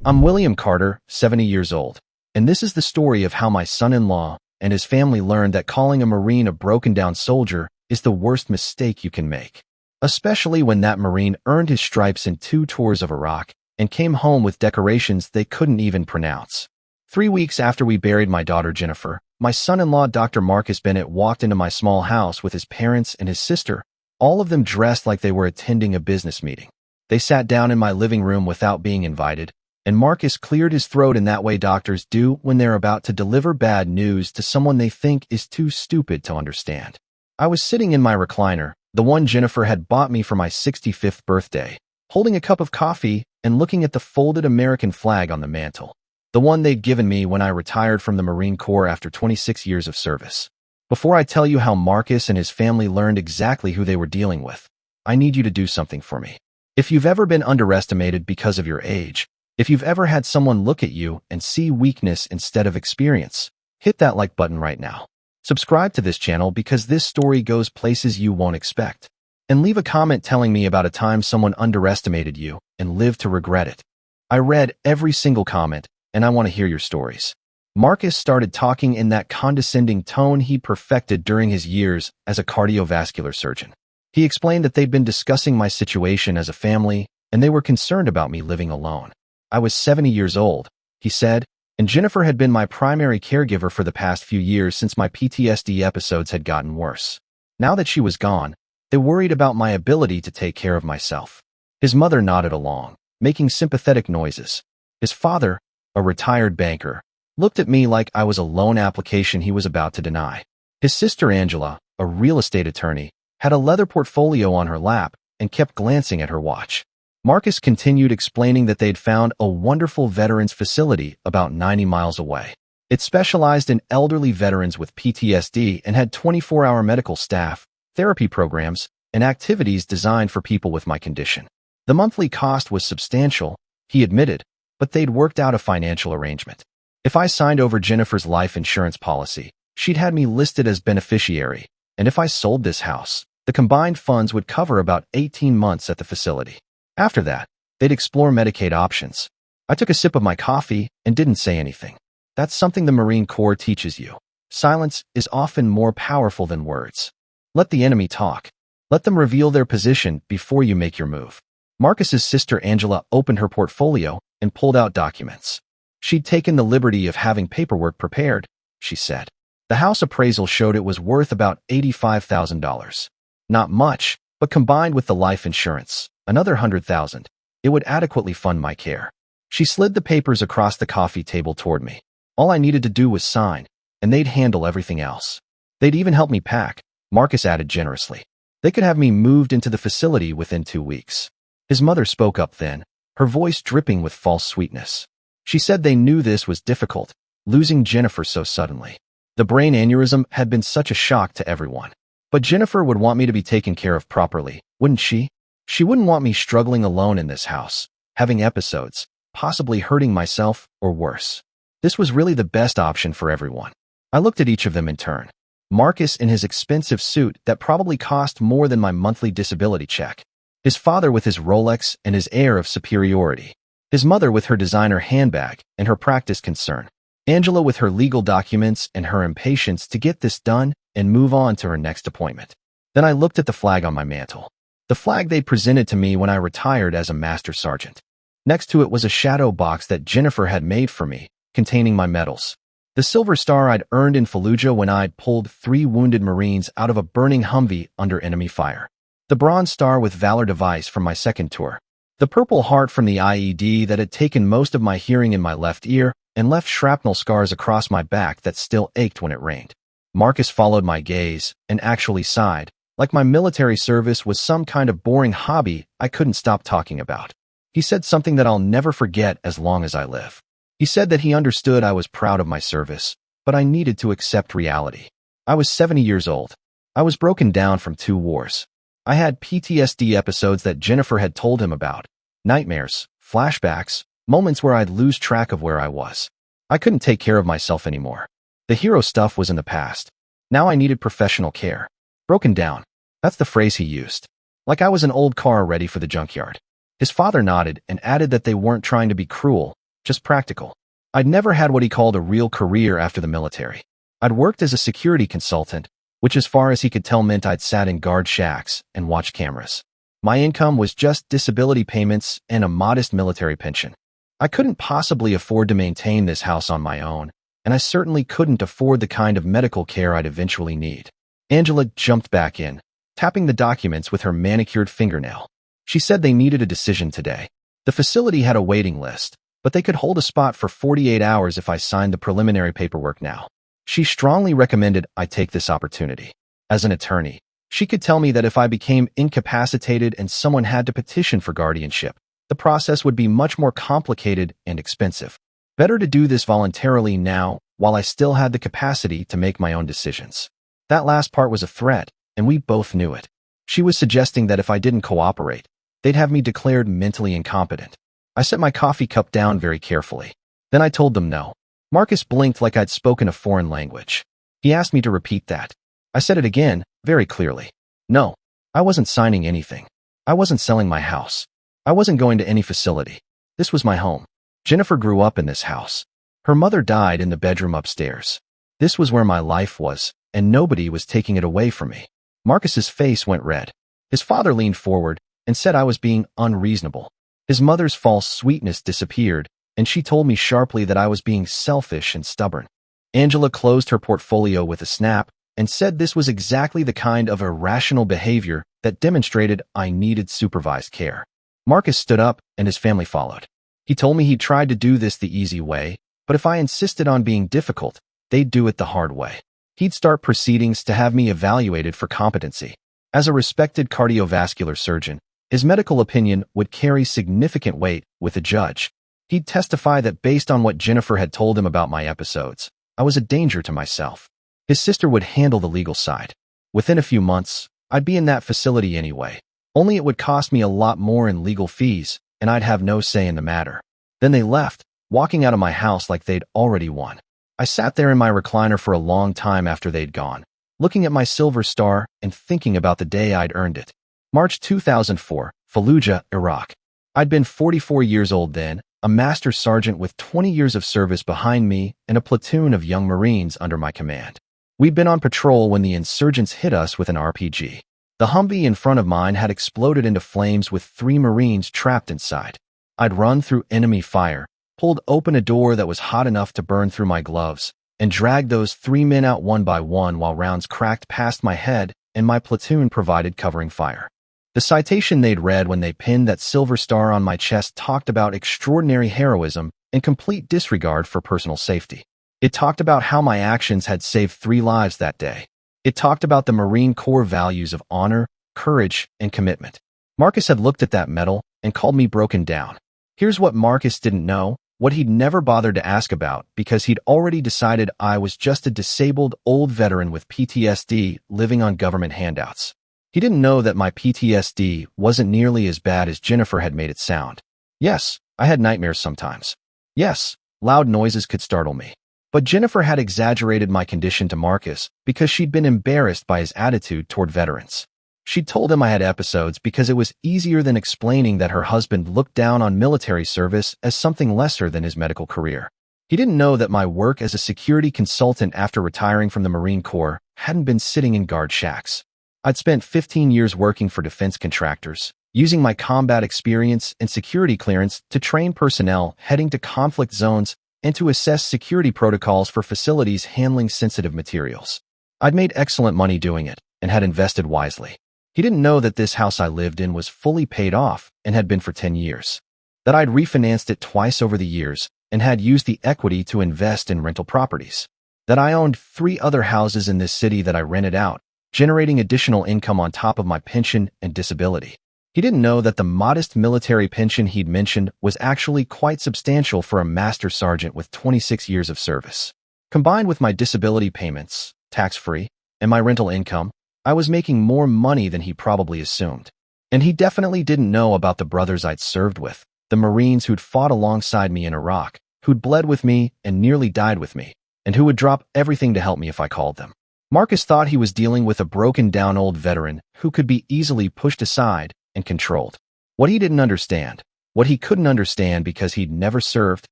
I'm William Carter, 70 years old, and this is the story of how my son-in-law and his family learned that calling a Marine a broken-down soldier is the worst mistake you can make, especially when that Marine earned his stripes in 2 tours of Iraq and came home with decorations they couldn't even pronounce. 3 weeks after we buried my daughter Jennifer, my son-in-law Dr. Marcus Bennett walked into my small house with his parents and his sister, all of them dressed like they were attending a business meeting. They sat down in my living room without being invited, and Marcus cleared his throat in that way doctors do when they're about to deliver bad news to someone they think is too stupid to understand. I was sitting in my recliner, the one Jennifer had bought me for my 65th birthday, holding a cup of coffee and looking at the folded American flag on the mantel, the one they'd given me when I retired from the Marine Corps after 26 years of service. Before I tell you how Marcus and his family learned exactly who they were dealing with, I need you to do something for me. If you've ever been underestimated because of your age, if you've ever had someone look at you and see weakness instead of experience, hit that like button right now. Subscribe to this channel because this story goes places you won't expect. And leave a comment telling me about a time someone underestimated you and lived to regret it. I read every single comment, and I want to hear your stories. Marcus started talking in that condescending tone he perfected during his years as a cardiovascular surgeon. He explained that they'd been discussing my situation as a family, and they were concerned about me living alone. I was 70 years old, he said, and Jennifer had been my primary caregiver for the past few years since my PTSD episodes had gotten worse. Now that she was gone, they worried about my ability to take care of myself. His mother nodded along, making sympathetic noises. His father, a retired banker, looked at me like I was a loan application he was about to deny. His sister Angela, a real estate attorney, had a leather portfolio on her lap and kept glancing at her watch. Marcus continued explaining that they'd found a wonderful veterans facility about 90 miles away. It specialized in elderly veterans with PTSD and had 24-hour medical staff, therapy programs, and activities designed for people with my condition. The monthly cost was substantial, he admitted, but they'd worked out a financial arrangement. If I signed over Jennifer's life insurance policy, she'd had me listed as beneficiary, and if I sold this house, the combined funds would cover about 18 months at the facility. After that, they'd explore Medicaid options. I took a sip of my coffee and didn't say anything. That's something the Marine Corps teaches you. Silence is often more powerful than words. Let the enemy talk. Let them reveal their position before you make your move. Marcus's sister Angela opened her portfolio and pulled out documents. She'd taken the liberty of having paperwork prepared, she said. The house appraisal showed it was worth about $85,000. Not much, but combined with the life insurance, another $100,000, it would adequately fund my care. She slid the papers across the coffee table toward me. All I needed to do was sign, and they'd handle everything else. They'd even help me pack, Marcus added generously. They could have me moved into the facility within 2 weeks. His mother spoke up then, her voice dripping with false sweetness. She said they knew this was difficult, losing Jennifer so suddenly. The brain aneurysm had been such a shock to everyone. But Jennifer would want me to be taken care of properly, wouldn't she? She wouldn't want me struggling alone in this house, having episodes, possibly hurting myself or worse. This was really the best option for everyone. I looked at each of them in turn. Marcus in his expensive suit that probably cost more than my monthly disability check. His father with his Rolex and his air of superiority. His mother with her designer handbag and her practice concern. Angela with her legal documents and her impatience to get this done and move on to her next appointment. Then I looked at the flag on my mantel. The flag they presented to me when I retired as a master sergeant. Next to it was a shadow box that Jennifer had made for me, containing my medals. The silver star I'd earned in Fallujah when I'd pulled 3 wounded Marines out of a burning Humvee under enemy fire. The bronze star with Valor device from my second tour. The purple heart from the IED that had taken most of my hearing in my left ear and left shrapnel scars across my back that still ached when it rained. Marcus followed my gaze and actually sighed, like my military service was some kind of boring hobby I couldn't stop talking about. He said something that I'll never forget as long as I live. He said that he understood I was proud of my service, but I needed to accept reality. I was 70 years old. I was broken down from 2 wars. I had PTSD episodes that Jennifer had told him about, nightmares, flashbacks, moments where I'd lose track of where I was. I couldn't take care of myself anymore. The hero stuff was in the past. Now I needed professional care. Broken down. That's the phrase he used. Like I was an old car ready for the junkyard. His father nodded and added that they weren't trying to be cruel, just practical. I'd never had what he called a real career after the military. I'd worked as a security consultant, which as far as he could tell meant I'd sat in guard shacks and watched cameras. My income was just disability payments and a modest military pension. I couldn't possibly afford to maintain this house on my own, and I certainly couldn't afford the kind of medical care I'd eventually need. Angela jumped back in, tapping the documents with her manicured fingernail. She said they needed a decision today. The facility had a waiting list, but they could hold a spot for 48 hours if I signed the preliminary paperwork now. She strongly recommended I take this opportunity. As an attorney, she could tell me that if I became incapacitated and someone had to petition for guardianship, the process would be much more complicated and expensive. Better to do this voluntarily now, while I still had the capacity to make my own decisions. That last part was a threat, and we both knew it. She was suggesting that if I didn't cooperate, they'd have me declared mentally incompetent. I set my coffee cup down very carefully. Then I told them no. Marcus blinked like I'd spoken a foreign language. He asked me to repeat that. I said it again, very clearly. No, I wasn't signing anything. I wasn't selling my house. I wasn't going to any facility. This was my home. Jennifer grew up in this house. Her mother died in the bedroom upstairs. This was where my life was, and nobody was taking it away from me. Marcus's face went red. His father leaned forward and said I was being unreasonable. His mother's false sweetness disappeared, and she told me sharply that I was being selfish and stubborn. Angela closed her portfolio with a snap and said this was exactly the kind of irrational behavior that demonstrated I needed supervised care. Marcus stood up and his family followed. He told me he'd tried to do this the easy way, but if I insisted on being difficult, they'd do it the hard way. He'd start proceedings to have me evaluated for competency. As a respected cardiovascular surgeon, his medical opinion would carry significant weight with a judge. He'd testify that based on what Jennifer had told him about my episodes, I was a danger to myself. His sister would handle the legal side. Within a few months, I'd be in that facility anyway. Only it would cost me a lot more in legal fees, and I'd have no say in the matter. Then they left, walking out of my house like they'd already won. I sat there in my recliner for a long time after they'd gone, looking at my silver star and thinking about the day I'd earned it. March 2004, Fallujah, Iraq. I'd been 44 years old then, a master sergeant with 20 years of service behind me and a platoon of young Marines under my command. We'd been on patrol when the insurgents hit us with an RPG. The Humvee in front of mine had exploded into flames with 3 Marines trapped inside. I'd run through enemy fire, pulled open a door that was hot enough to burn through my gloves, and dragged those 3 men out one by one while rounds cracked past my head and my platoon provided covering fire. The citation they'd read when they pinned that silver star on my chest talked about extraordinary heroism and complete disregard for personal safety. It talked about how my actions had saved 3 lives that day. It talked about the Marine Corps values of honor, courage, and commitment. Marcus had looked at that medal and called me broken down. Here's what Marcus didn't know, what he'd never bothered to ask about because he'd already decided I was just a disabled old veteran with PTSD living on government handouts. He didn't know that my PTSD wasn't nearly as bad as Jennifer had made it sound. Yes, I had nightmares sometimes. Yes, loud noises could startle me. But Jennifer had exaggerated my condition to Marcus because she'd been embarrassed by his attitude toward veterans. She'd told him I had episodes because it was easier than explaining that her husband looked down on military service as something lesser than his medical career. He didn't know that my work as a security consultant after retiring from the Marine Corps hadn't been sitting in guard shacks. I'd spent 15 years working for defense contractors, using my combat experience and security clearance to train personnel heading to conflict zones and to assess security protocols for facilities handling sensitive materials. I'd made excellent money doing it and had invested wisely. He didn't know that this house I lived in was fully paid off and had been for 10 years. That I'd refinanced it twice over the years and had used the equity to invest in rental properties. That I owned 3 other houses in this city that I rented out, generating additional income on top of my pension and disability. He didn't know that the modest military pension he'd mentioned was actually quite substantial for a master sergeant with 26 years of service. Combined with my disability payments, tax-free, and my rental income, I was making more money than he probably assumed. And he definitely didn't know about the brothers I'd served with, the Marines who'd fought alongside me in Iraq, who'd bled with me and nearly died with me, and who would drop everything to help me if I called them. Marcus thought he was dealing with a broken-down old veteran who could be easily pushed aside and controlled. What he didn't understand, what he couldn't understand because he'd never served,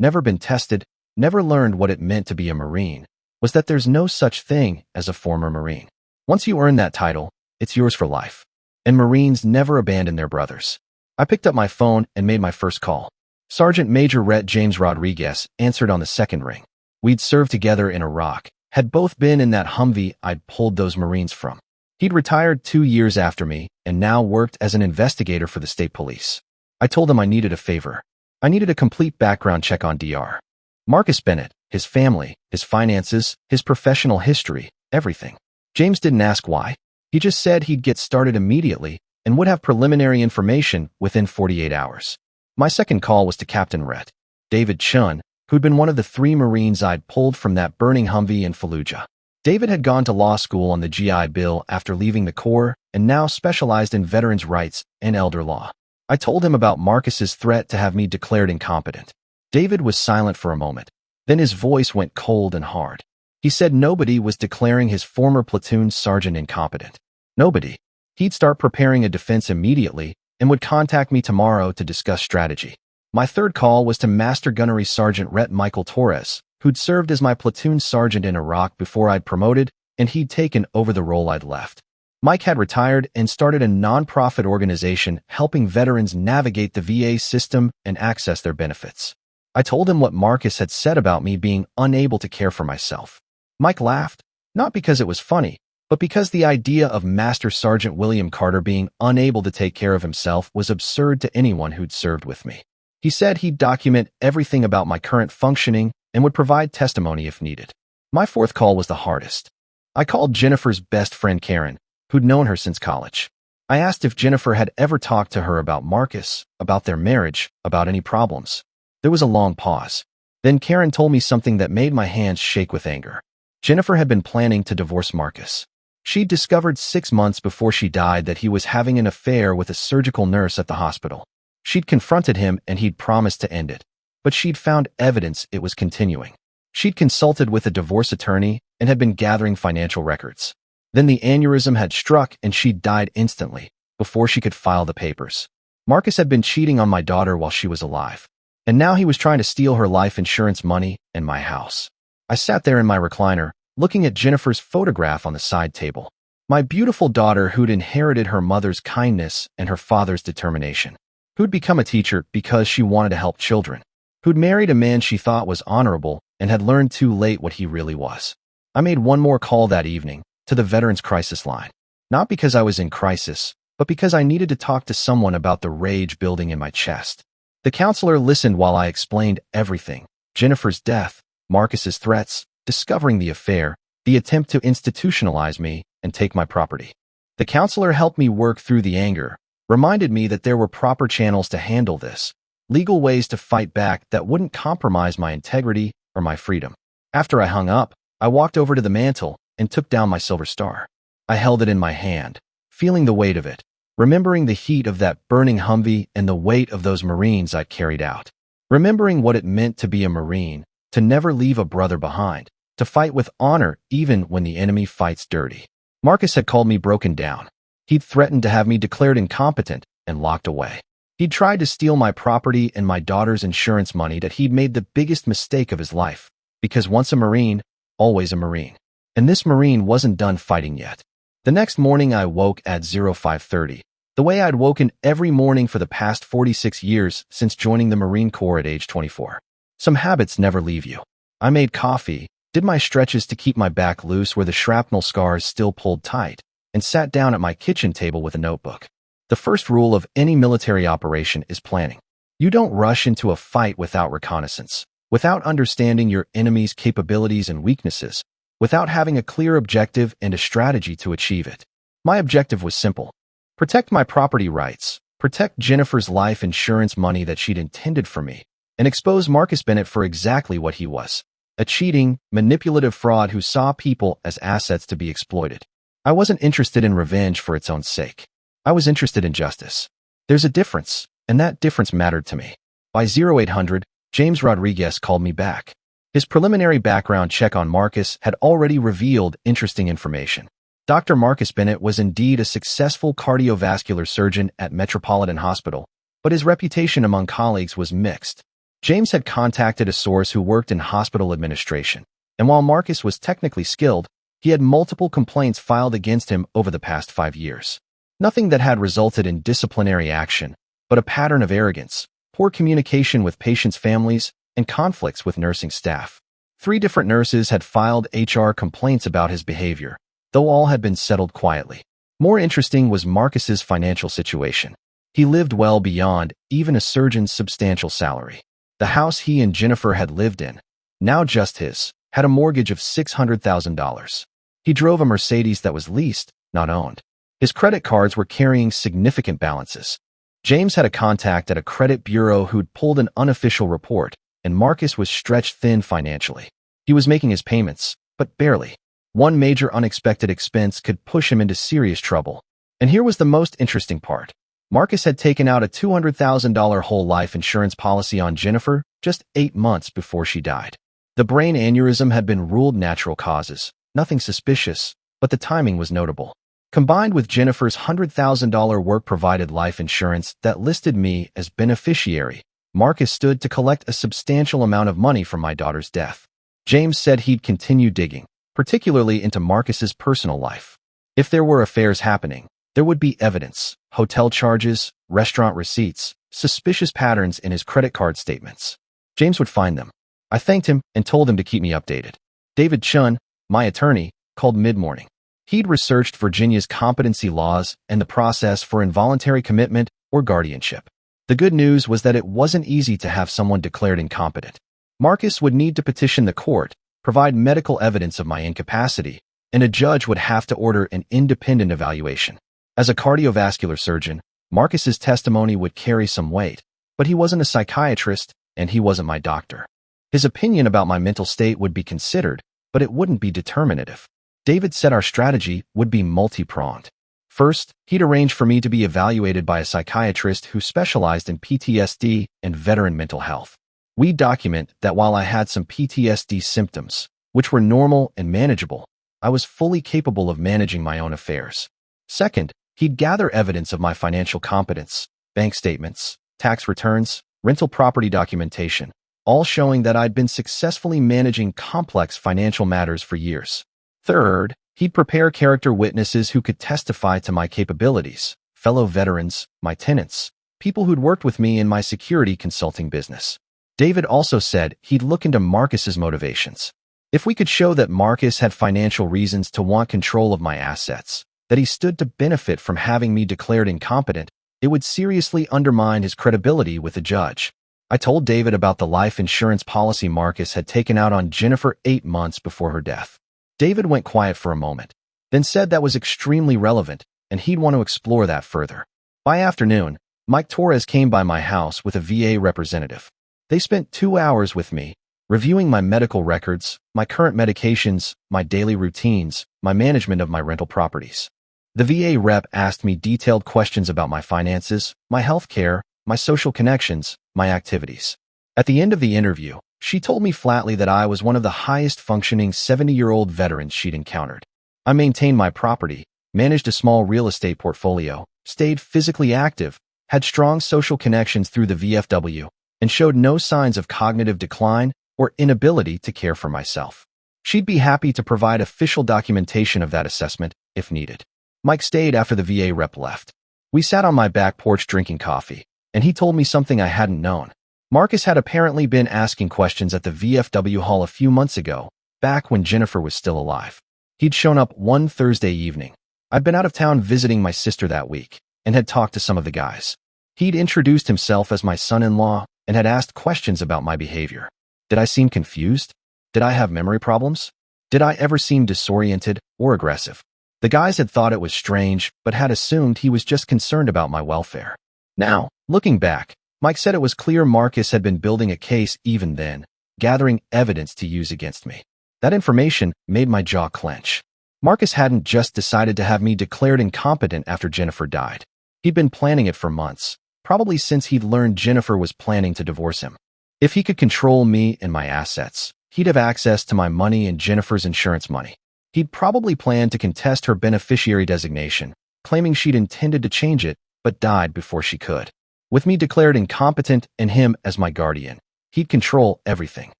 never been tested, never learned what it meant to be a Marine, was that there's no such thing as a former Marine. Once you earn that title, it's yours for life. And Marines never abandon their brothers. I picked up my phone and made my first call. Sergeant Major Rhett James Rodriguez answered on the second ring. We'd served together in Iraq, had both been in that Humvee I'd pulled those Marines from. He'd retired 2 years after me and now worked as an investigator for the state police. I told him I needed a favor. I needed a complete background check on Dr. Marcus Bennett, his family, his finances, his professional history, everything. James didn't ask why. He just said he'd get started immediately and would have preliminary information within 48 hours. My second call was to Captain Rhett, David Chun, who'd been one of the 3 Marines I'd pulled from that burning Humvee in Fallujah. David had gone to law school on the GI Bill after leaving the Corps and now specialized in veterans' rights and elder law. I told him about Marcus's threat to have me declared incompetent. David was silent for a moment. Then his voice went cold and hard. He said nobody was declaring his former platoon sergeant incompetent. Nobody. He'd start preparing a defense immediately and would contact me tomorrow to discuss strategy. My third call was to Master Gunnery Sergeant Rhett Michael Torres, who'd served as my platoon sergeant in Iraq before I'd promoted, and he'd taken over the role I'd left. Mike had retired and started a non-profit organization helping veterans navigate the VA system and access their benefits. I told him what Marcus had said about me being unable to care for myself. Mike laughed, not because it was funny, but because the idea of Master Sergeant William Carter being unable to take care of himself was absurd to anyone who'd served with me. He said he'd document everything about my current functioning and would provide testimony if needed. My fourth call was the hardest. I called Jennifer's best friend Karen, who'd known her since college. I asked if Jennifer had ever talked to her about Marcus, about their marriage, about any problems. There was a long pause. Then Karen told me something that made my hands shake with anger. Jennifer had been planning to divorce Marcus. She'd discovered 6 months before she died that he was having an affair with a surgical nurse at the hospital. She'd confronted him and he'd promised to end it, but she'd found evidence it was continuing. She'd consulted with a divorce attorney and had been gathering financial records. Then the aneurysm had struck and she died instantly, before she could file the papers. Marcus had been cheating on my daughter while she was alive, and now he was trying to steal her life insurance money and my house. I sat there in my recliner, looking at Jennifer's photograph on the side table. My beautiful daughter who'd inherited her mother's kindness and her father's determination. Who'd become a teacher because she wanted to help children. Who'd married a man she thought was honorable and had learned too late what he really was. I made one more call that evening, to the Veterans Crisis Line. Not because I was in crisis, but because I needed to talk to someone about the rage building in my chest. The counselor listened while I explained everything. Jennifer's death, Marcus's threats, discovering the affair, the attempt to institutionalize me and take my property. The counselor helped me work through the anger, reminded me that there were proper channels to handle this, legal ways to fight back that wouldn't compromise my integrity or my freedom. After I hung up, I walked over to the mantel and took down my silver star. I held it in my hand, feeling the weight of it, remembering the heat of that burning Humvee and the weight of those Marines I'd carried out. Remembering what it meant to be a Marine, to never leave a brother behind, to fight with honor even when the enemy fights dirty. Marcus had called me broken down. He'd threatened to have me declared incompetent and locked away. He'd tried to steal my property and my daughter's insurance money that he'd made the biggest mistake of his life. Because once a Marine, always a Marine. And this Marine wasn't done fighting yet. The next morning I woke at 05:30, the way I'd woken every morning for the past 46 years since joining the Marine Corps at age 24. Some habits never leave you. I made coffee, did my stretches to keep my back loose where the shrapnel scars still pulled tight, and sat down at my kitchen table with a notebook. The first rule of any military operation is planning. You don't rush into a fight without reconnaissance, without understanding your enemy's capabilities and weaknesses, without having a clear objective and a strategy to achieve it. My objective was simple. Protect my property rights, protect Jennifer's life insurance money that she'd intended for me, and expose Marcus Bennett for exactly what he was. A cheating, manipulative fraud who saw people as assets to be exploited. I wasn't interested in revenge for its own sake. I was interested in justice. There's a difference, and that difference mattered to me. By 0800, James Rodriguez called me back. His preliminary background check on Marcus had already revealed interesting information. Dr. Marcus Bennett was indeed a successful cardiovascular surgeon at Metropolitan Hospital, but his reputation among colleagues was mixed. James had contacted a source who worked in hospital administration, and while Marcus was technically skilled, he had multiple complaints filed against him over the past 5 years. Nothing that had resulted in disciplinary action, but a pattern of arrogance, poor communication with patients' families, and conflicts with nursing staff. 3 different nurses had filed HR complaints about his behavior, though all had been settled quietly. More interesting was Marcus's financial situation. He lived well beyond even a surgeon's substantial salary. The house he and Jennifer had lived in, now just his, had a mortgage of $600,000. He drove a Mercedes that was leased, not owned. His credit cards were carrying significant balances. James had a contact at a credit bureau who'd pulled an unofficial report, and Marcus was stretched thin financially. He was making his payments, but barely. One major unexpected expense could push him into serious trouble. And here was the most interesting part. Marcus had taken out a $200,000 whole life insurance policy on Jennifer just 8 months before she died. The brain aneurysm had been ruled natural causes, nothing suspicious, but the timing was notable. Combined with Jennifer's $100,000 work-provided life insurance that listed me as beneficiary, Marcus stood to collect a substantial amount of money from my daughter's death. James said he'd continue digging, particularly into Marcus's personal life. If there were affairs happening, there would be evidence, hotel charges, restaurant receipts, suspicious patterns in his credit card statements. James would find them. I thanked him and told him to keep me updated. David Chun, my attorney, called mid-morning. He'd researched Virginia's competency laws and the process for involuntary commitment or guardianship. The good news was that it wasn't easy to have someone declared incompetent. Marcus would need to petition the court, provide medical evidence of my incapacity, and a judge would have to order an independent evaluation. As a cardiovascular surgeon, Marcus's testimony would carry some weight, but he wasn't a psychiatrist and he wasn't my doctor. His opinion about my mental state would be considered, but it wouldn't be determinative. David said our strategy would be multi-pronged. First, he'd arrange for me to be evaluated by a psychiatrist who specialized in PTSD and veteran mental health. We'd document that while I had some PTSD symptoms, which were normal and manageable, I was fully capable of managing my own affairs. Second, he'd gather evidence of my financial competence, bank statements, tax returns, rental property documentation, all showing that I'd been successfully managing complex financial matters for years. Third, he'd prepare character witnesses who could testify to my capabilities, fellow veterans, my tenants, people who'd worked with me in my security consulting business. David also said he'd look into Marcus's motivations. If we could show that Marcus had financial reasons to want control of my assets, that he stood to benefit from having me declared incompetent, it would seriously undermine his credibility with the judge. I told David about the life insurance policy Marcus had taken out on Jennifer 8 months before her death. David went quiet for a moment, then said that was extremely relevant and he'd want to explore that further. By afternoon, Mike Torres came by my house with a VA representative. They spent 2 hours with me, reviewing my medical records, my current medications, my daily routines, my management of my rental properties. The VA rep asked me detailed questions about my finances, my health care, my social connections, my activities. At the end of the interview, she told me flatly that I was one of the highest functioning 70-year-old veterans she'd encountered. I maintained my property, managed a small real estate portfolio, stayed physically active, had strong social connections through the VFW, and showed no signs of cognitive decline or inability to care for myself. She'd be happy to provide official documentation of that assessment if needed. Mike stayed after the VA rep left. We sat on my back porch drinking coffee, and he told me something I hadn't known. Marcus had apparently been asking questions at the VFW hall a few months ago, back when Jennifer was still alive. He'd shown up one Thursday evening. I'd been out of town visiting my sister that week, and had talked to some of the guys. He'd introduced himself as my son-in-law, and had asked questions about my behavior. Did I seem confused? Did I have memory problems? Did I ever seem disoriented or aggressive? The guys had thought it was strange, but had assumed he was just concerned about my welfare. Now, looking back, Mike said it was clear Marcus had been building a case even then, gathering evidence to use against me. That information made my jaw clench. Marcus hadn't just decided to have me declared incompetent after Jennifer died. He'd been planning it for months, probably since he'd learned Jennifer was planning to divorce him. If he could control me and my assets, he'd have access to my money and Jennifer's insurance money. He'd probably planned to contest her beneficiary designation, claiming she'd intended to change it, but died before she could. With me declared incompetent and him as my guardian, He'd control everything.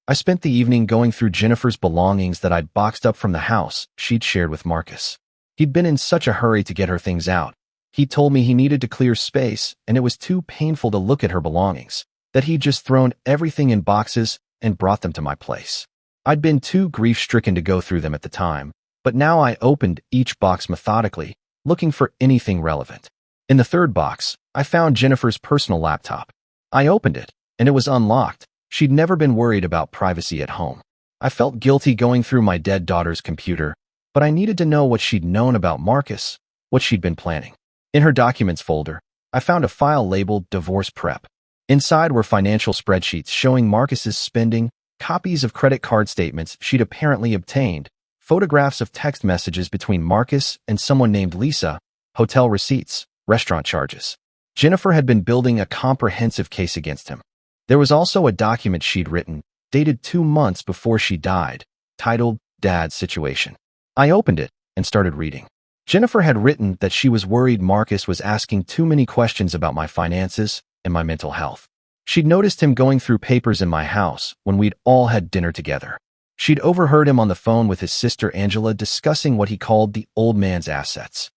I spent the evening going through Jennifer's belongings that I'd boxed up from the house she'd shared with Marcus. He'd been in such a hurry to get her things out. He told me he needed to clear space, and it was too painful to look at her belongings, that he'd just thrown everything in boxes and brought them to my place. I'd been too grief-stricken to go through them at the time, but now I opened each box methodically, looking for anything relevant. In the third box, I found Jennifer's personal laptop. I opened it, and it was unlocked. She'd never been worried about privacy at home. I felt guilty going through my dead daughter's computer, but I needed to know what she'd known about Marcus, what she'd been planning. In her documents folder, I found a file labeled Divorce Prep. Inside were financial spreadsheets showing Marcus's spending, copies of credit card statements she'd apparently obtained, photographs of text messages between Marcus and someone named Lisa, hotel receipts, restaurant charges. Jennifer had been building a comprehensive case against him. There was also a document she'd written, dated 2 months before she died, titled Dad's Situation. I opened it and started reading. Jennifer had written that she was worried Marcus was asking too many questions about my finances and my mental health. She'd noticed him going through papers in my house when we'd all had dinner together. She'd overheard him on the phone with his sister Angela discussing what he called the old man's assets.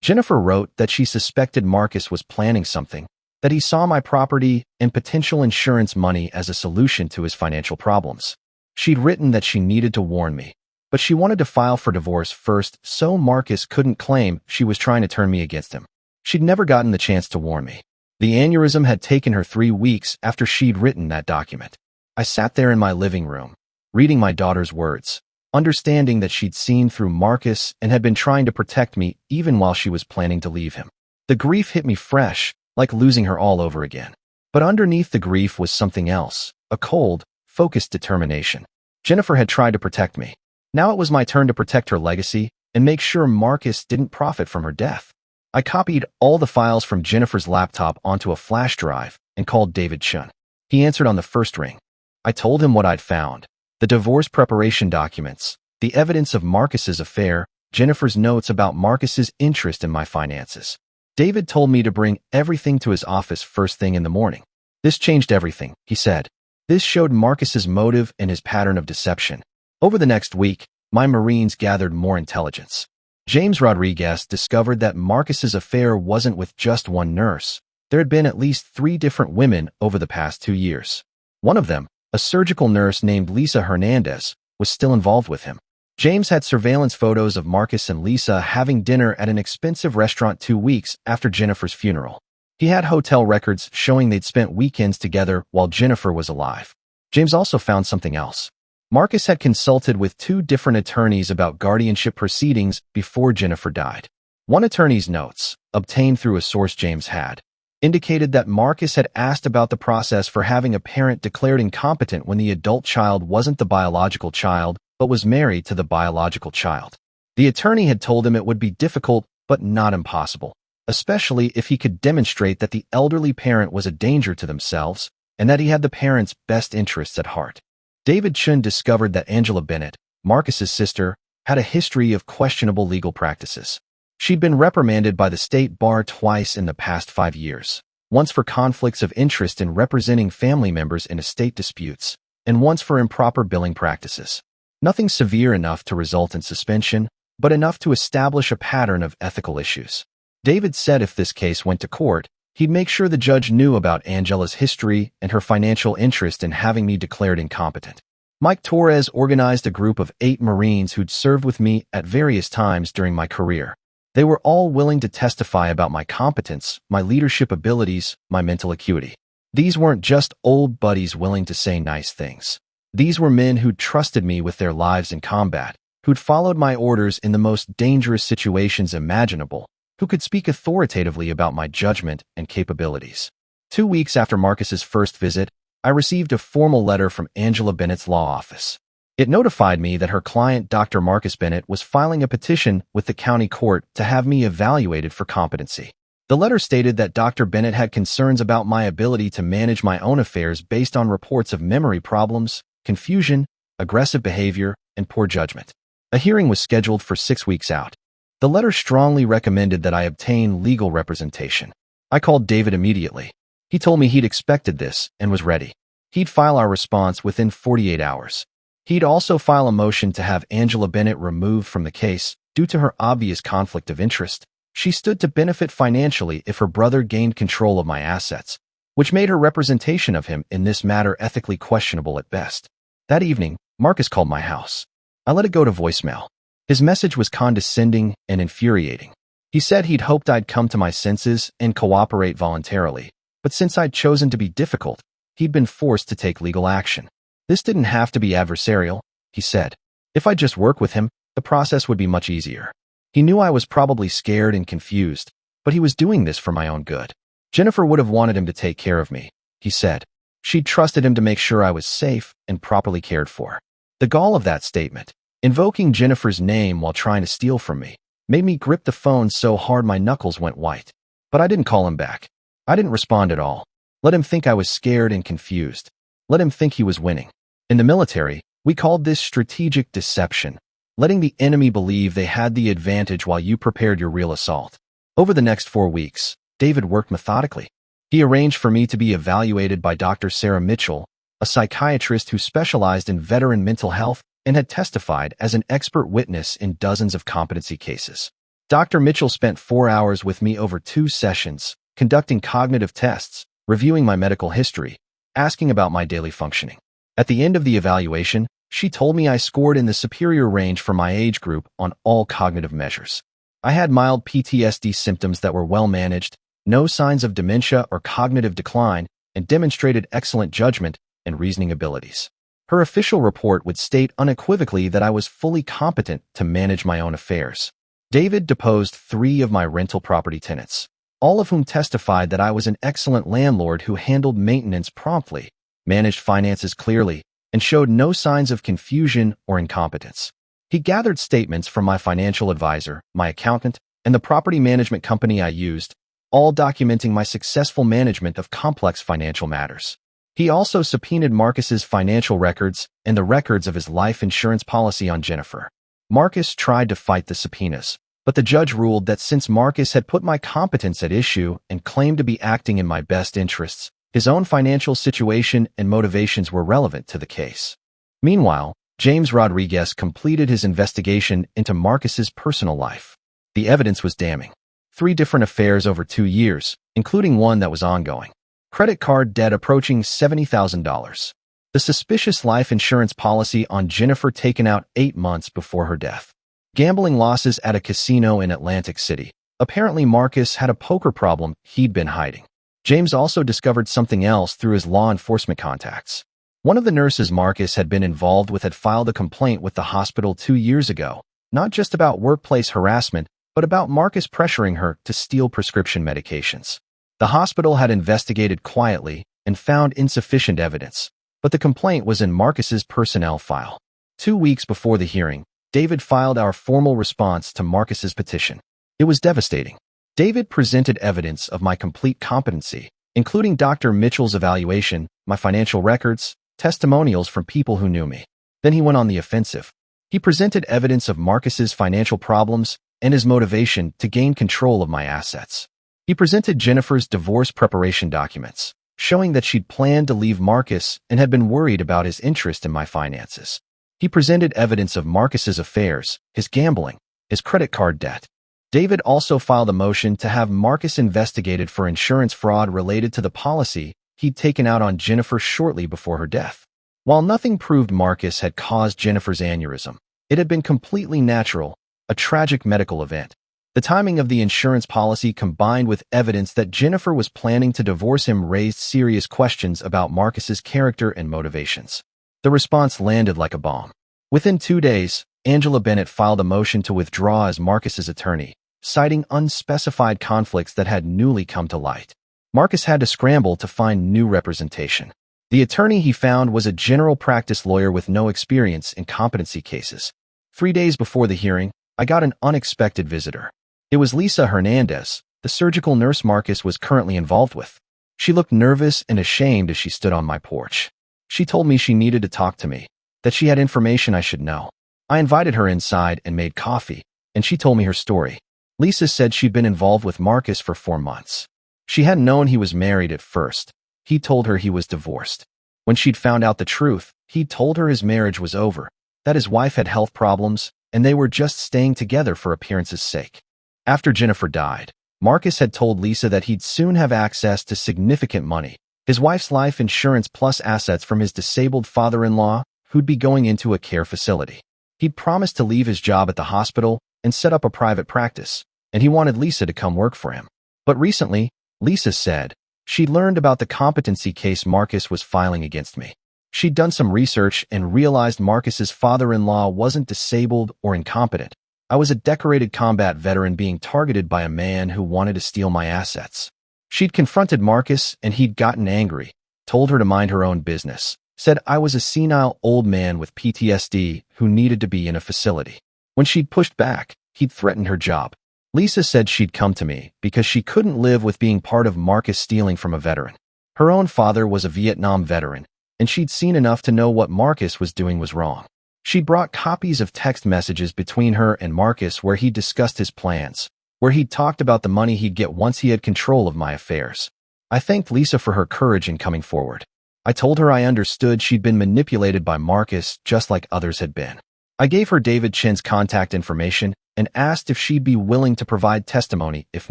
Jennifer wrote that she suspected Marcus was planning something, that he saw my property and potential insurance money as a solution to his financial problems. She'd written that she needed to warn me, but she wanted to file for divorce first so Marcus couldn't claim she was trying to turn me against him. She'd never gotten the chance to warn me. The aneurysm had taken her 3 weeks after she'd written that document. I sat there in my living room, reading my daughter's words, understanding that she'd seen through Marcus and had been trying to protect me even while she was planning to leave him. The grief hit me fresh, like losing her all over again. But underneath the grief was something else, a cold, focused determination. Jennifer had tried to protect me. Now it was my turn to protect her legacy and make sure Marcus didn't profit from her death. I copied all the files from Jennifer's laptop onto a flash drive and called David Chun. He answered on the first ring. I told him what I'd found: the divorce preparation documents, the evidence of Marcus's affair, Jennifer's notes about Marcus's interest in my finances. David told me to bring everything to his office first thing in the morning. This changed everything, he said. This showed Marcus's motive and his pattern of deception. Over the next week, my Marines gathered more intelligence. James Rodriguez discovered that Marcus's affair wasn't with just one nurse. There had been at least 3 different women over the past 2 years. One of them, a surgical nurse named Lisa Hernandez, was still involved with him. James had surveillance photos of Marcus and Lisa having dinner at an expensive restaurant 2 weeks after Jennifer's funeral. He had hotel records showing they'd spent weekends together while Jennifer was alive. James also found something else. Marcus had consulted with 2 different attorneys about guardianship proceedings before Jennifer died. One attorney's notes, obtained through a source James had, indicated that Marcus had asked about the process for having a parent declared incompetent when the adult child wasn't the biological child, but was married to the biological child. The attorney had told him it would be difficult, but not impossible, especially if he could demonstrate that the elderly parent was a danger to themselves and that he had the parent's best interests at heart. David Chun discovered that Angela Bennett, Marcus's sister, had a history of questionable legal practices. She'd been reprimanded by the state bar twice in the past 5 years, once for conflicts of interest in representing family members in estate disputes, and once for improper billing practices. Nothing severe enough to result in suspension, but enough to establish a pattern of ethical issues. David said if this case went to court, he'd make sure the judge knew about Angela's history and her financial interest in having me declared incompetent. Mike Torres organized a group of 8 Marines who'd served with me at various times during my career. They were all willing to testify about my competence, my leadership abilities, my mental acuity. These weren't just old buddies willing to say nice things. These were men who'd trusted me with their lives in combat, who'd followed my orders in the most dangerous situations imaginable, who could speak authoritatively about my judgment and capabilities. 2 weeks after Marcus's first visit, I received a formal letter from Angela Bennett's law office. It notified me that her client, Dr. Marcus Bennett, was filing a petition with the county court to have me evaluated for competency. The letter stated that Dr. Bennett had concerns about my ability to manage my own affairs based on reports of memory problems, confusion, aggressive behavior, and poor judgment. A hearing was scheduled for 6 weeks out. The letter strongly recommended that I obtain legal representation. I called David immediately. He told me he'd expected this and was ready. He'd file our response within 48 hours. He'd also file a motion to have Angela Bennett removed from the case due to her obvious conflict of interest. She stood to benefit financially if her brother gained control of my assets, which made her representation of him in this matter ethically questionable at best. That evening, Marcus called my house. I let it go to voicemail. His message was condescending and infuriating. He said he'd hoped I'd come to my senses and cooperate voluntarily, but since I'd chosen to be difficult, he'd been forced to take legal action. This didn't have to be adversarial, he said. If I'd just work with him, the process would be much easier. He knew I was probably scared and confused, but he was doing this for my own good. Jennifer would have wanted him to take care of me, he said. She'd trusted him to make sure I was safe and properly cared for. The gall of that statement, invoking Jennifer's name while trying to steal from me, made me grip the phone so hard my knuckles went white. But I didn't call him back. I didn't respond at all. Let him think I was scared and confused. Let him think he was winning. In the military, we called this strategic deception, letting the enemy believe they had the advantage while you prepared your real assault. Over the next 4 weeks, David worked methodically. He arranged for me to be evaluated by Dr. Sarah Mitchell, a psychiatrist who specialized in veteran mental health and had testified as an expert witness in dozens of competency cases. Dr. Mitchell spent 4 hours with me over 2 sessions, conducting cognitive tests, reviewing my medical history, asking about my daily functioning. At the end of the evaluation, she told me I scored in the superior range for my age group on all cognitive measures. I had mild PTSD symptoms that were well managed, no signs of dementia or cognitive decline, and demonstrated excellent judgment and reasoning abilities. Her official report would state unequivocally that I was fully competent to manage my own affairs. David deposed 3 of my rental property tenants, all of whom testified that I was an excellent landlord who handled maintenance promptly, managed finances clearly, and showed no signs of confusion or incompetence. He gathered statements from my financial advisor, my accountant, and the property management company I used, all documenting my successful management of complex financial matters. He also subpoenaed Marcus's financial records and the records of his life insurance policy on Jennifer. Marcus tried to fight the subpoenas, but the judge ruled that since Marcus had put my competence at issue and claimed to be acting in my best interests, his own financial situation and motivations were relevant to the case. Meanwhile, James Rodriguez completed his investigation into Marcus's personal life. The evidence was damning. 3 different affairs over 2 years, including one that was ongoing. Credit card debt approaching $70,000. The suspicious life insurance policy on Jennifer taken out 8 months before her death. Gambling losses at a casino in Atlantic City. Apparently Marcus had a poker problem he'd been hiding. James also discovered something else through his law enforcement contacts. One of the nurses Marcus had been involved with had filed a complaint with the hospital 2 years ago, not just about workplace harassment, but about Marcus pressuring her to steal prescription medications. The hospital had investigated quietly and found insufficient evidence, but the complaint was in Marcus's personnel file. 2 weeks before the hearing, David filed our formal response to Marcus's petition. It was devastating. David presented evidence of my complete competency, including Dr. Mitchell's evaluation, my financial records, testimonials from people who knew me. Then he went on the offensive. He presented evidence of Marcus's financial problems and his motivation to gain control of my assets. He presented Jennifer's divorce preparation documents, showing that she'd planned to leave Marcus and had been worried about his interest in my finances. He presented evidence of Marcus's affairs, his gambling, his credit card debt. David also filed a motion to have Marcus investigated for insurance fraud related to the policy he'd taken out on Jennifer shortly before her death. While nothing proved Marcus had caused Jennifer's aneurysm, it had been completely natural, a tragic medical event. The timing of the insurance policy combined with evidence that Jennifer was planning to divorce him raised serious questions about Marcus's character and motivations. The response landed like a bomb. Within 2 days, Angela Bennett filed a motion to withdraw as Marcus's attorney, citing unspecified conflicts that had newly come to light. Marcus had to scramble to find new representation. The attorney he found was a general practice lawyer with no experience in competency cases. 3 days before the hearing, I got an unexpected visitor. It was Lisa Hernandez, the surgical nurse Marcus was currently involved with. She looked nervous and ashamed as she stood on my porch. She told me she needed to talk to me, that she had information I should know. I invited her inside and made coffee, and she told me her story. Lisa said she'd been involved with Marcus for 4 months. She hadn't known he was married at first. He told her he was divorced. When she'd found out the truth, he'd told her his marriage was over, that his wife had health problems, and they were just staying together for appearance's sake. After Jennifer died, Marcus had told Lisa that he'd soon have access to significant money, his wife's life insurance plus assets from his disabled father-in-law, who'd be going into a care facility. He'd promised to leave his job at the hospital and set up a private practice, and he wanted Lisa to come work for him. But recently, Lisa said, she'd learned about the competency case Marcus was filing against me. She'd done some research and realized Marcus's father-in-law wasn't disabled or incompetent. I was a decorated combat veteran being targeted by a man who wanted to steal my assets. She'd confronted Marcus and he'd gotten angry, told her to mind her own business, said I was a senile old man with PTSD who needed to be in a facility. When she'd pushed back, he'd threatened her job. Lisa said she'd come to me because she couldn't live with being part of Marcus stealing from a veteran. Her own father was a Vietnam veteran, and she'd seen enough to know what Marcus was doing was wrong. She'd brought copies of text messages between her and Marcus where he discussed his plans, where he'd talked about the money he'd get once he had control of my affairs. I thanked Lisa for her courage in coming forward. I told her I understood she'd been manipulated by Marcus just like others had been. I gave her David Chin's contact information and asked if she'd be willing to provide testimony if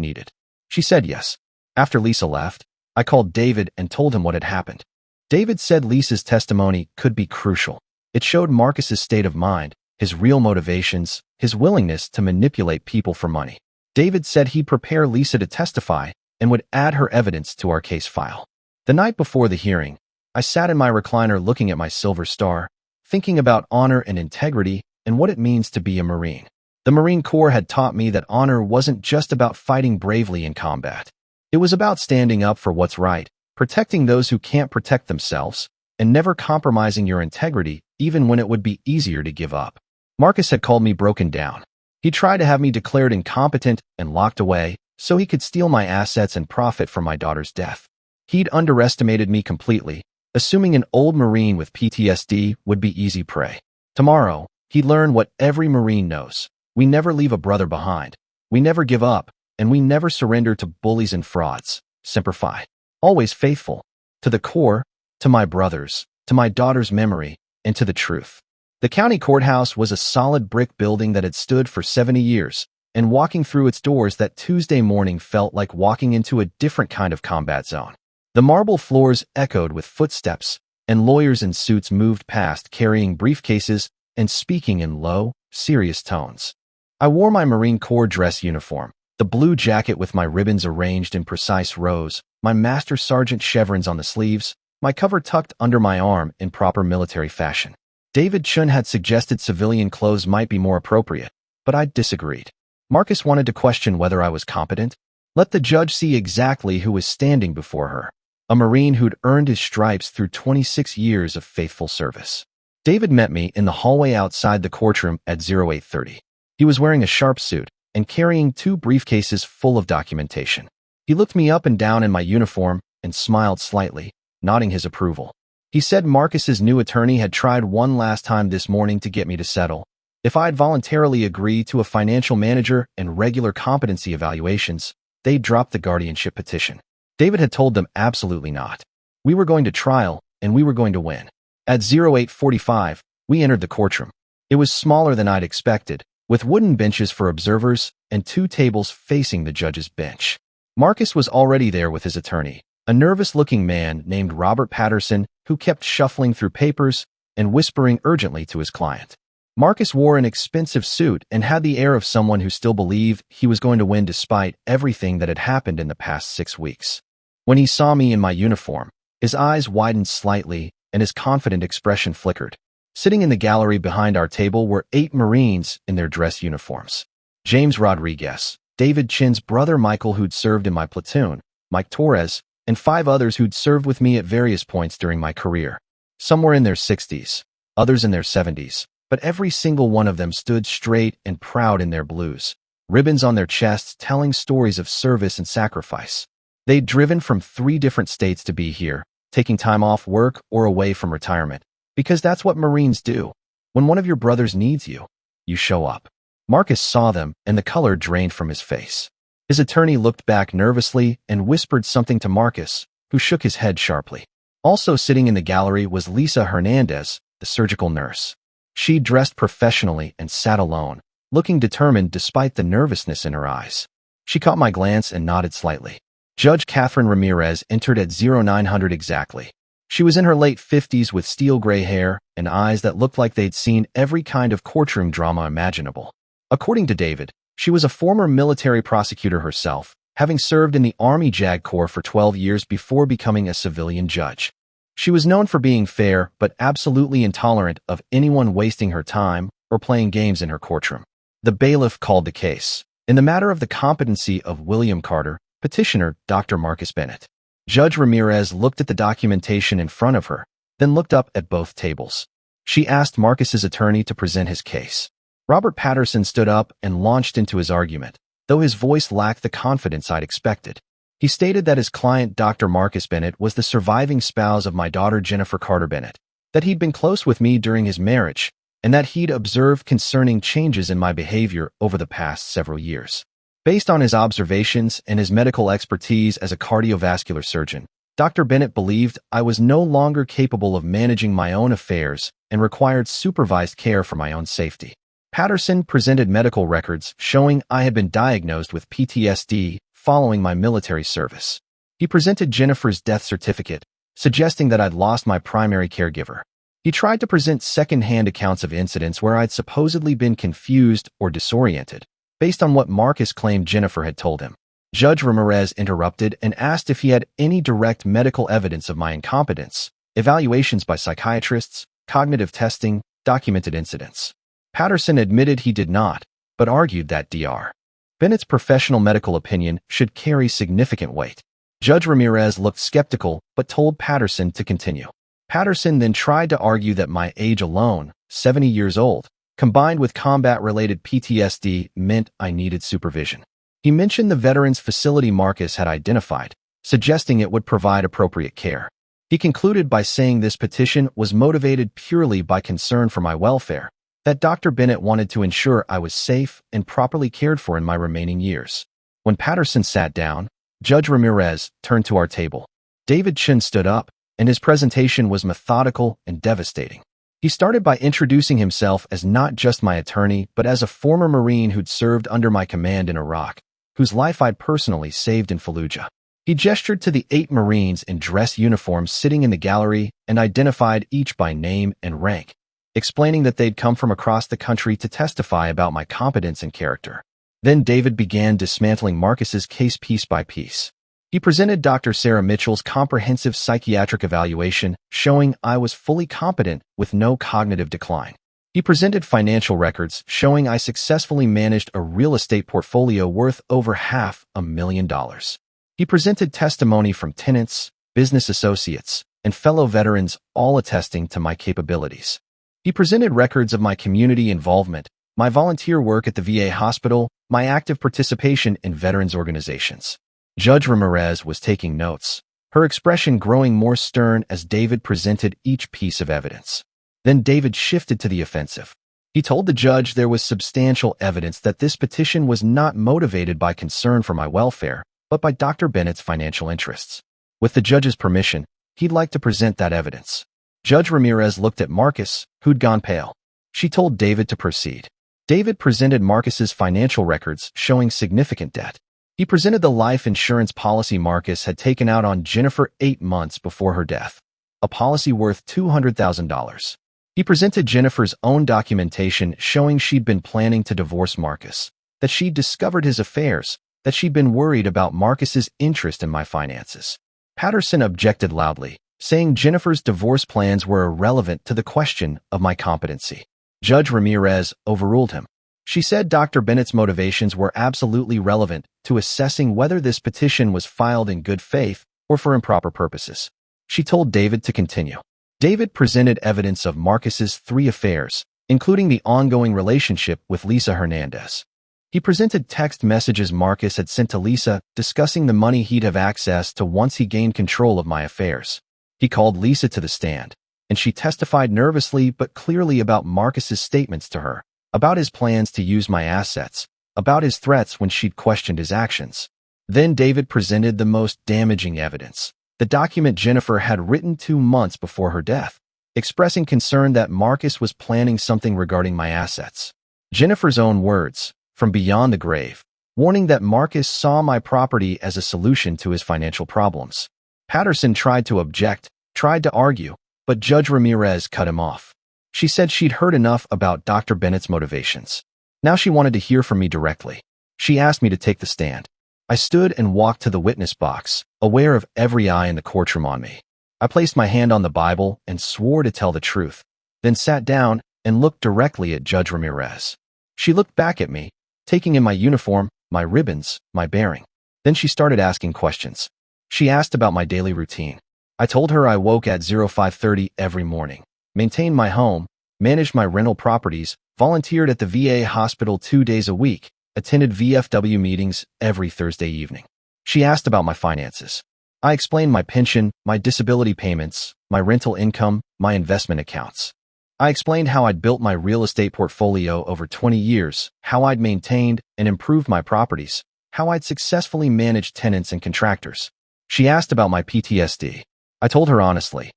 needed. She said yes. After Lisa left, I called David and told him what had happened. David said Lisa's testimony could be crucial. It showed Marcus's state of mind, his real motivations, his willingness to manipulate people for money. David said he'd prepare Lisa to testify and would add her evidence to our case file. The night before the hearing, I sat in my recliner looking at my silver star, thinking about honor and integrity and what it means to be a Marine. The Marine Corps had taught me that honor wasn't just about fighting bravely in combat. It was about standing up for what's right, protecting those who can't protect themselves, and never compromising your integrity even when it would be easier to give up. Marcus had called me broken down. He tried to have me declared incompetent and locked away so he could steal my assets and profit from my daughter's death. He'd underestimated me completely, assuming an old Marine with PTSD would be easy prey. Tomorrow, he'd learn what every Marine knows. We never leave a brother behind. We never give up, and we never surrender to bullies and frauds. Semper Fi. Always faithful. To the core, to my brothers, to my daughter's memory, and to the truth. The county courthouse was a solid brick building that had stood for 70 years, and walking through its doors that Tuesday morning felt like walking into a different kind of combat zone. The marble floors echoed with footsteps, and lawyers in suits moved past carrying briefcases and speaking in low, serious tones. I wore my Marine Corps dress uniform, the blue jacket with my ribbons arranged in precise rows, my Master Sergeant chevrons on the sleeves, my cover tucked under my arm in proper military fashion. David Chun had suggested civilian clothes might be more appropriate, but I disagreed. Marcus wanted to question whether I was competent. Let the judge see exactly who was standing before her. A Marine who'd earned his stripes through 26 years of faithful service. David met me in the hallway outside the courtroom at 0830. He was wearing a sharp suit and carrying 2 briefcases full of documentation. He looked me up and down in my uniform and smiled slightly, nodding his approval. He said Marcus's new attorney had tried one last time this morning to get me to settle. If I'd voluntarily agree to a financial manager and regular competency evaluations, they'd drop the guardianship petition. David had told them absolutely not. We were going to trial, and we were going to win. At 0845, we entered the courtroom. It was smaller than I'd expected, with wooden benches for observers and 2 tables facing the judge's bench. Marcus was already there with his attorney, a nervous-looking man named Robert Patterson who kept shuffling through papers and whispering urgently to his client. Marcus wore an expensive suit and had the air of someone who still believed he was going to win despite everything that had happened in the past 6 weeks. When he saw me in my uniform, his eyes widened slightly and his confident expression flickered. Sitting in the gallery behind our table were 8 Marines in their dress uniforms. James Rodriguez, David Chin's brother Michael who'd served in my platoon, Mike Torres, and 5 others who'd served with me at various points during my career. Some were in their 60s, others in their 70s, but every single one of them stood straight and proud in their blues, ribbons on their chests telling stories of service and sacrifice. They'd driven from 3 different states to be here, taking time off work or away from retirement, because that's what Marines do. When one of your brothers needs you, you show up. Marcus saw them, and the color drained from his face. His attorney looked back nervously and whispered something to Marcus, who shook his head sharply. Also sitting in the gallery was Lisa Hernandez, the surgical nurse. She dressed professionally and sat alone, looking determined despite the nervousness in her eyes. She caught my glance and nodded slightly. Judge Catherine Ramirez entered at 0900 exactly. She was in her late 50s with steel gray hair and eyes that looked like they'd seen every kind of courtroom drama imaginable. According to David, she was a former military prosecutor herself, having served in the Army JAG Corps for 12 years before becoming a civilian judge. She was known for being fair but absolutely intolerant of anyone wasting her time or playing games in her courtroom. The bailiff called the case. In the matter of the competency of William Carter, petitioner Dr. Marcus Bennett. Judge Ramirez looked at the documentation in front of her, then looked up at both tables. She asked Marcus's attorney to present his case. Robert Patterson stood up and launched into his argument, though his voice lacked the confidence I'd expected. He stated that his client, Dr. Marcus Bennett, was the surviving spouse of my daughter Jennifer Carter Bennett, that he'd been close with me during his marriage, and that he'd observed concerning changes in my behavior over the past several years. Based on his observations and his medical expertise as a cardiovascular surgeon, Dr. Bennett believed I was no longer capable of managing my own affairs and required supervised care for my own safety. Patterson presented medical records showing I had been diagnosed with PTSD following my military service. He presented Jennifer's death certificate, suggesting that I'd lost my primary caregiver. He tried to present second-hand accounts of incidents where I'd supposedly been confused or disoriented, based on what Marcus claimed Jennifer had told him. Judge Ramirez interrupted and asked if he had any direct medical evidence of my incompetence, evaluations by psychiatrists, cognitive testing, documented incidents. Patterson admitted he did not, but argued that Dr. Bennett's professional medical opinion should carry significant weight. Judge Ramirez looked skeptical but told Patterson to continue. Patterson then tried to argue that my age alone, 70 years old, combined with combat-related PTSD, meant I needed supervision. He mentioned the Veterans Facility Marcus had identified, suggesting it would provide appropriate care. He concluded by saying this petition was motivated purely by concern for my welfare, that Dr. Bennett wanted to ensure I was safe and properly cared for in my remaining years. When Patterson sat down, Judge Ramirez turned to our table. David Chin stood up, and his presentation was methodical and devastating. He started by introducing himself as not just my attorney, but as a former Marine who'd served under my command in Iraq, whose life I'd personally saved in Fallujah. He gestured to the 8 Marines in dress uniforms sitting in the gallery and identified each by name and rank, explaining that they'd come from across the country to testify about my competence and character. Then David began dismantling Marcus's case piece by piece. He presented Dr. Sarah Mitchell's comprehensive psychiatric evaluation, showing I was fully competent with no cognitive decline. He presented financial records showing I successfully managed a real estate portfolio worth over $500,000. He presented testimony from tenants, business associates, and fellow veterans, all attesting to my capabilities. He presented records of my community involvement, my volunteer work at the VA hospital, my active participation in veterans organizations. Judge Ramirez was taking notes, her expression growing more stern as David presented each piece of evidence. Then David shifted to the offensive. He told the judge there was substantial evidence that this petition was not motivated by concern for my welfare, but by Dr. Bennett's financial interests. With the judge's permission, he'd like to present that evidence. Judge Ramirez looked at Marcus, who'd gone pale. She told David to proceed. David presented Marcus's financial records showing significant debt. He presented the life insurance policy Marcus had taken out on Jennifer 8 months before her death, a policy worth $200,000. He presented Jennifer's own documentation showing she'd been planning to divorce Marcus, that she'd discovered his affairs, that she'd been worried about Marcus's interest in my finances. Patterson objected loudly, saying Jennifer's divorce plans were irrelevant to the question of my competency. Judge Ramirez overruled him. She said Dr. Bennett's motivations were absolutely relevant to assessing whether this petition was filed in good faith or for improper purposes. She told David to continue. David presented evidence of Marcus's 3 affairs, including the ongoing relationship with Lisa Hernandez. He presented text messages Marcus had sent to Lisa discussing the money he'd have access to once he gained control of my affairs. He called Lisa to the stand, and she testified nervously but clearly about Marcus's statements to her, about his plans to use my assets, about his threats when she'd questioned his actions. Then David presented the most damaging evidence. the document Jennifer had written 2 months before her death, expressing concern that Marcus was planning something regarding my assets. Jennifer's own words, from beyond the grave, warning that Marcus saw my property as a solution to his financial problems. Patterson tried to object, tried to argue, but Judge Ramirez cut him off. She said she'd heard enough about Dr. Bennett's motivations. Now she wanted to hear from me directly. She asked me to take the stand. I stood and walked to the witness box, aware of every eye in the courtroom on me. I placed my hand on the Bible and swore to tell the truth, then sat down and looked directly at Judge Ramirez. She looked back at me, taking in my uniform, my ribbons, my bearing. Then she started asking questions. She asked about my daily routine. I told her I woke at 05:30 every morning, maintained my home, managed my rental properties, volunteered at the VA hospital 2 days a week, attended VFW meetings every Thursday evening. She asked about my finances. I explained my pension, my disability payments, my rental income, my investment accounts. I explained how I'd built my real estate portfolio over 20 years, how I'd maintained and improved my properties, how I'd successfully managed tenants and contractors. She asked about my PTSD. I told her honestly.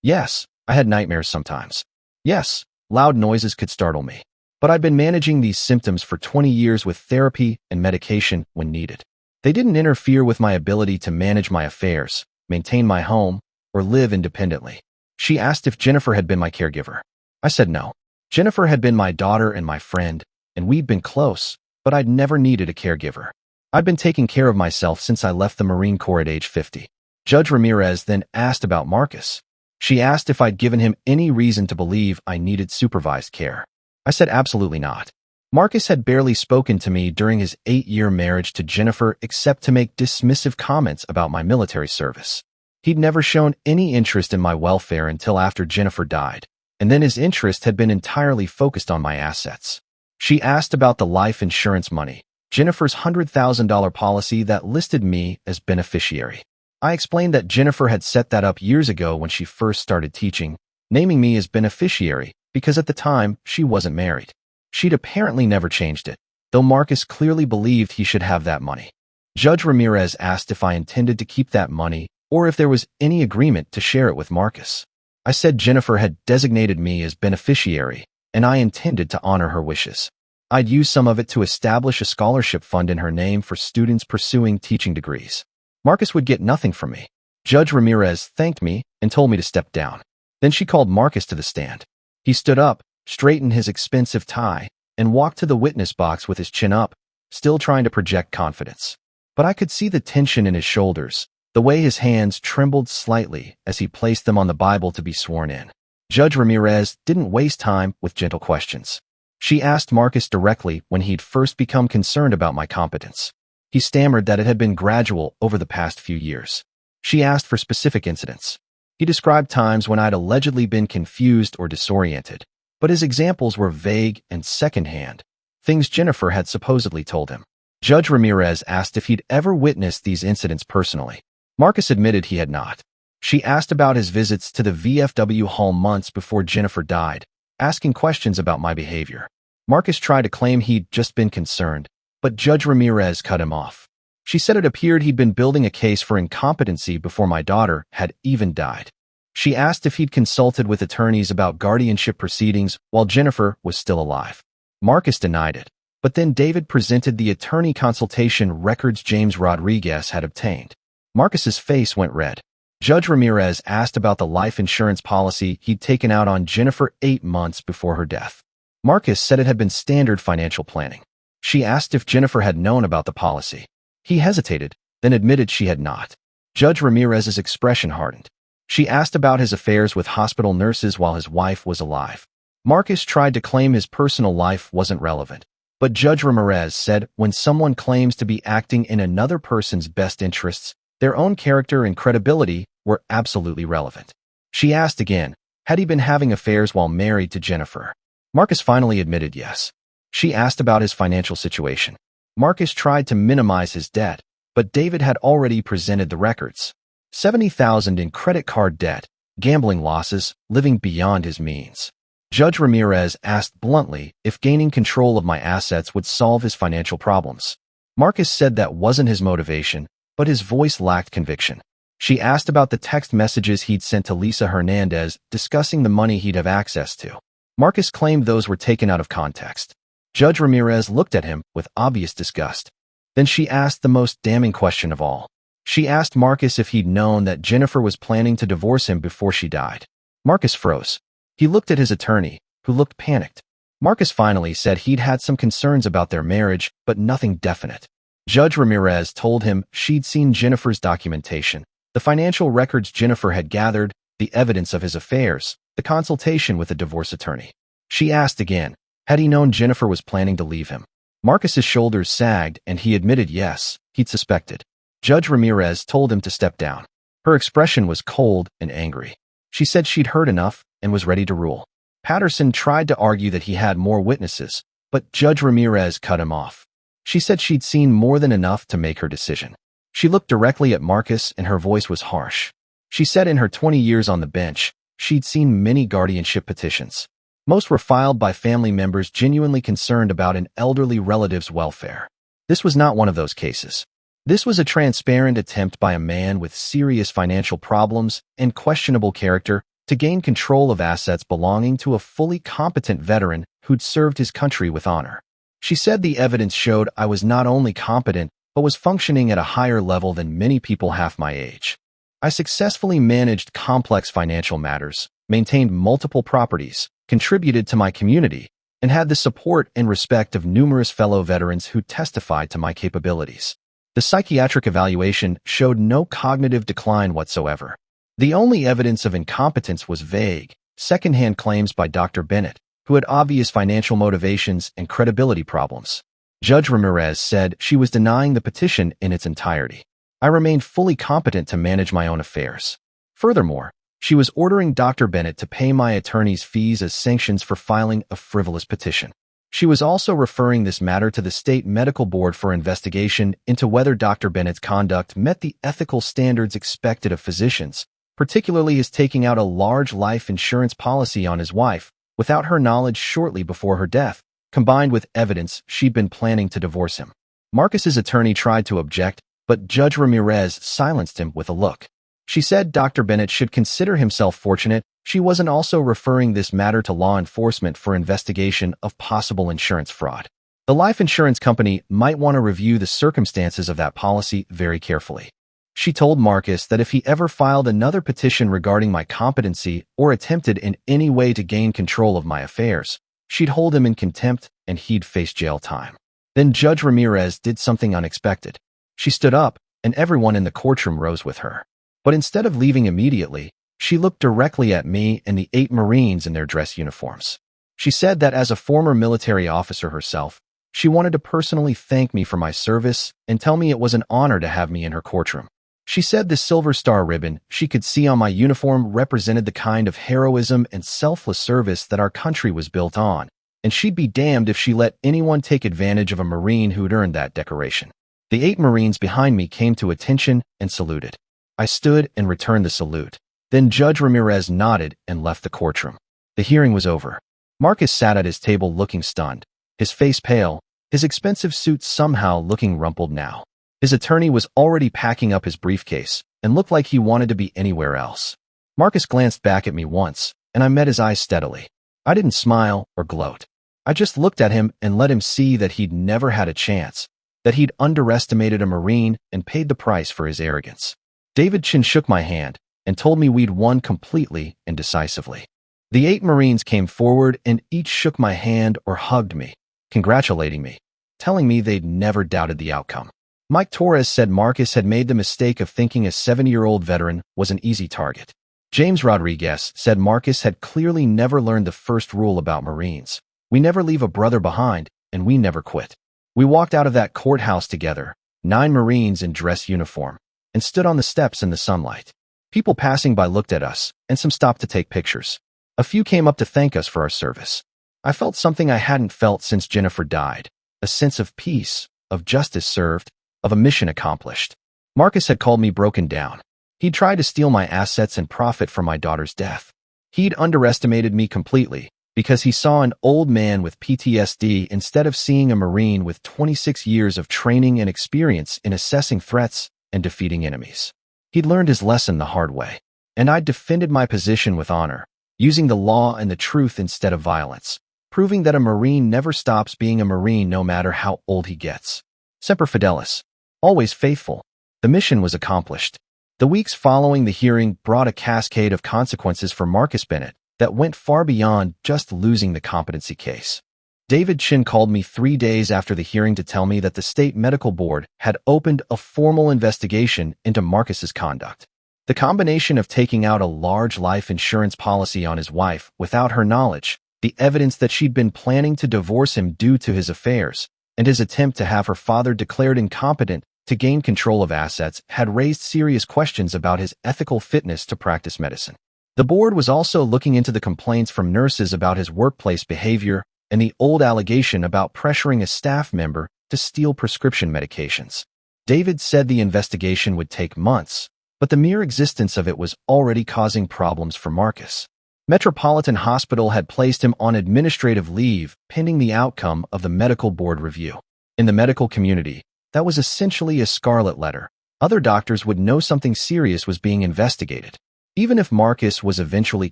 Yes, I had nightmares sometimes. Yes, loud noises could startle me. But I'd been managing these symptoms for 20 years with therapy and medication when needed. They didn't interfere with my ability to manage my affairs, maintain my home, or live independently. She asked if Jennifer had been my caregiver. I said no. Jennifer had been my daughter and my friend, and we'd been close, but I'd never needed a caregiver. I'd been taking care of myself since I left the Marine Corps at age 50. Judge Ramirez then asked about Marcus. She asked if I'd given him any reason to believe I needed supervised care. I said absolutely not. Marcus had barely spoken to me during his 8-year marriage to Jennifer except to make dismissive comments about my military service. He'd never shown any interest in my welfare until after Jennifer died, and then his interest had been entirely focused on my assets. She asked about the life insurance money, Jennifer's $100,000 policy that listed me as beneficiary. I explained that Jennifer had set that up years ago when she first started teaching, naming me as beneficiary because at the time she wasn't married. She'd apparently never changed it, though Marcus clearly believed he should have that money. Judge Ramirez asked if I intended to keep that money or if there was any agreement to share it with Marcus. I said Jennifer had designated me as beneficiary, and I intended to honor her wishes. I'd use some of it to establish a scholarship fund in her name for students pursuing teaching degrees. Marcus would get nothing from me. Judge Ramirez thanked me and told me to step down. Then she called Marcus to the stand. He stood up, straightened his expensive tie, and walked to the witness box with his chin up, still trying to project confidence. But I could see the tension in his shoulders, the way his hands trembled slightly as he placed them on the Bible to be sworn in. Judge Ramirez didn't waste time with gentle questions. She asked Marcus directly when he'd first become concerned about my competence. He stammered that it had been gradual over the past few years. She asked for specific incidents. He described times when I'd allegedly been confused or disoriented, but his examples were vague and secondhand, things Jennifer had supposedly told him. Judge Ramirez asked if he'd ever witnessed these incidents personally. Marcus admitted he had not. She asked about his visits to the VFW hall months before Jennifer died, asking questions about my behavior. Marcus tried to claim he'd just been concerned, but Judge Ramirez cut him off. She said it appeared he'd been building a case for incompetency before my daughter had even died. She asked if he'd consulted with attorneys about guardianship proceedings while Jennifer was still alive. Marcus denied it, but then David presented the attorney consultation records James Rodriguez had obtained. Marcus's face went red. Judge Ramirez asked about the life insurance policy he'd taken out on Jennifer 8 months before her death. Marcus said it had been standard financial planning. She asked if Jennifer had known about the policy. He hesitated, then admitted she had not. Judge Ramirez's expression hardened. She asked about his affairs with hospital nurses while his wife was alive. Marcus tried to claim his personal life wasn't relevant, but Judge Ramirez said when someone claims to be acting in another person's best interests, their own character and credibility were absolutely relevant. She asked again, had he been having affairs while married to Jennifer? Marcus finally admitted yes. She asked about his financial situation. Marcus tried to minimize his debt, but David had already presented the records. $70,000 in credit card debt, gambling losses, living beyond his means. Judge Ramirez asked bluntly if gaining control of my assets would solve his financial problems. Marcus said that wasn't his motivation, but his voice lacked conviction. She asked about the text messages he'd sent to Lisa Hernandez discussing the money he'd have access to. Marcus claimed those were taken out of context. Judge Ramirez looked at him with obvious disgust. Then she asked the most damning question of all. She asked Marcus if he'd known that Jennifer was planning to divorce him before she died. Marcus froze. He looked at his attorney, who looked panicked. Marcus finally said he'd had some concerns about their marriage, but nothing definite. Judge Ramirez told him she'd seen Jennifer's documentation, the financial records Jennifer had gathered, the evidence of his affairs, the consultation with a divorce attorney. She asked again, had he known Jennifer was planning to leave him? Marcus's shoulders sagged and he admitted yes, he'd suspected. Judge Ramirez told him to step down. Her expression was cold and angry. She said she'd heard enough and was ready to rule. Patterson tried to argue that he had more witnesses, but Judge Ramirez cut him off. She said she'd seen more than enough to make her decision. She looked directly at Marcus and her voice was harsh. She said in her 20 years on the bench, she'd seen many guardianship petitions. Most were filed by family members genuinely concerned about an elderly relative's welfare. This was not one of those cases. This was a transparent attempt by a man with serious financial problems and questionable character to gain control of assets belonging to a fully competent veteran who'd served his country with honor. She said the evidence showed I was not only competent, but was functioning at a higher level than many people half my age. I successfully managed complex financial matters, maintained multiple properties, contributed to my community, and had the support and respect of numerous fellow veterans who testified to my capabilities. The psychiatric evaluation showed no cognitive decline whatsoever. The only evidence of incompetence was vague, secondhand claims by Dr. Bennett, who had obvious financial motivations and credibility problems. Judge Ramirez said she was denying the petition in its entirety. I remained fully competent to manage my own affairs. Furthermore, she was ordering Dr. Bennett to pay my attorney's fees as sanctions for filing a frivolous petition. She was also referring this matter to the state medical board for investigation into whether Dr. Bennett's conduct met the ethical standards expected of physicians, particularly his taking out a large life insurance policy on his wife without her knowledge shortly before her death, combined with evidence she'd been planning to divorce him. Marcus's attorney tried to object, but Judge Ramirez silenced him with a look. She said Dr. Bennett should consider himself fortunate she wasn't also referring this matter to law enforcement for investigation of possible insurance fraud. The life insurance company might want to review the circumstances of that policy very carefully. She told Marcus that if he ever filed another petition regarding my competency or attempted in any way to gain control of my affairs, she'd hold him in contempt and he'd face jail time. Then Judge Ramirez did something unexpected. She stood up, and everyone in the courtroom rose with her. But instead of leaving immediately, she looked directly at me and the 8 Marines in their dress uniforms. She said that as a former military officer herself, she wanted to personally thank me for my service and tell me it was an honor to have me in her courtroom. She said the Silver Star ribbon she could see on my uniform represented the kind of heroism and selfless service that our country was built on, and she'd be damned if she let anyone take advantage of a Marine who'd earned that decoration. The 8 Marines behind me came to attention and saluted. I stood and returned the salute. Then Judge Ramirez nodded and left the courtroom. The hearing was over. Marcus sat at his table looking stunned, his face pale, his expensive suit somehow looking rumpled now. His attorney was already packing up his briefcase and looked like he wanted to be anywhere else. Marcus glanced back at me once, and I met his eyes steadily. I didn't smile or gloat. I just looked at him and let him see that he'd never had a chance, that he'd underestimated a Marine and paid the price for his arrogance. David Chin shook my hand and told me we'd won completely and decisively. The 8 Marines came forward and each shook my hand or hugged me, congratulating me, telling me they'd never doubted the outcome. Mike Torres said Marcus had made the mistake of thinking a 70-year-old veteran was an easy target. James Rodriguez said Marcus had clearly never learned the first rule about Marines. We never leave a brother behind, and we never quit. We walked out of that courthouse together, 9 Marines in dress uniform, and stood on the steps in the sunlight. People passing by looked at us, and some stopped to take pictures. A few came up to thank us for our service. I felt something I hadn't felt since Jennifer died, a sense of peace, of justice served, of a mission accomplished. Marcus had called me broken down. He'd tried to steal my assets and profit from my daughter's death. He'd underestimated me completely because he saw an old man with PTSD instead of seeing a Marine with 26 years of training and experience in assessing threats and defeating enemies. He'd learned his lesson the hard way, and I'd defended my position with honor, using the law and the truth instead of violence, proving that a Marine never stops being a Marine no matter how old he gets. Semper Fidelis. Always faithful. The mission was accomplished. The weeks following the hearing brought a cascade of consequences for Marcus Bennett that went far beyond just losing the competency case. David Chin called me 3 days after the hearing to tell me that the state medical board had opened a formal investigation into Marcus's conduct. The combination of taking out a large life insurance policy on his wife without her knowledge, the evidence that she'd been planning to divorce him due to his affairs, and his attempt to have her father declared incompetent to gain control of assets had raised serious questions about his ethical fitness to practice medicine. The board was also looking into the complaints from nurses about his workplace behavior and the old allegation about pressuring a staff member to steal prescription medications. David said the investigation would take months, but the mere existence of it was already causing problems for Marcus. Metropolitan Hospital had placed him on administrative leave pending the outcome of the medical board review. In the medical community, that was essentially a scarlet letter. Other doctors would know something serious was being investigated. Even if Marcus was eventually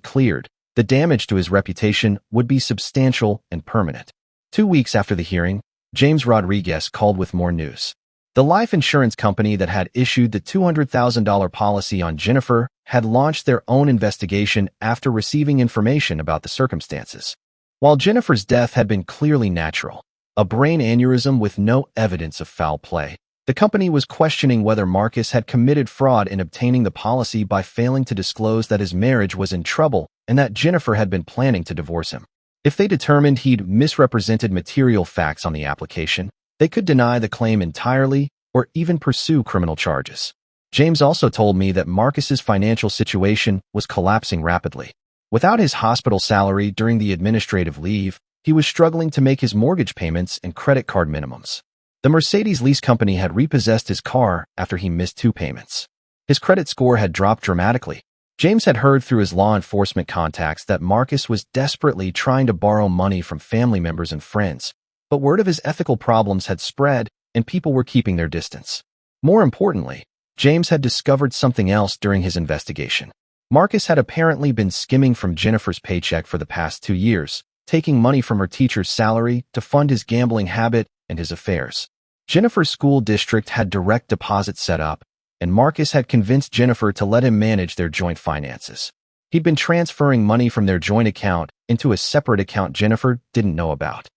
cleared, the damage to his reputation would be substantial and permanent. 2 weeks after the hearing, James Rodriguez called with more news. The life insurance company that had issued the $200,000 policy on Jennifer had launched their own investigation after receiving information about the circumstances. While Jennifer's death had been clearly natural, a brain aneurysm with no evidence of foul play, the company was questioning whether Marcus had committed fraud in obtaining the policy by failing to disclose that his marriage was in trouble and that Jennifer had been planning to divorce him. If they determined he'd misrepresented material facts on the application, they could deny the claim entirely or even pursue criminal charges. James also told me that Marcus's financial situation was collapsing rapidly. Without his hospital salary during the administrative leave, he was struggling to make his mortgage payments and credit card minimums. The Mercedes lease company had repossessed his car after he missed 2 payments. His credit score had dropped dramatically. James had heard through his law enforcement contacts that Marcus was desperately trying to borrow money from family members and friends, but word of his ethical problems had spread and people were keeping their distance. More importantly, James had discovered something else during his investigation. Marcus had apparently been skimming from Jennifer's paycheck for the past 2 years, taking money from her teacher's salary to fund his gambling habit and his affairs. Jennifer's school district had direct deposit set up, and Marcus had convinced Jennifer to let him manage their joint finances. He'd been transferring money from their joint account into a separate account Jennifer didn't know about.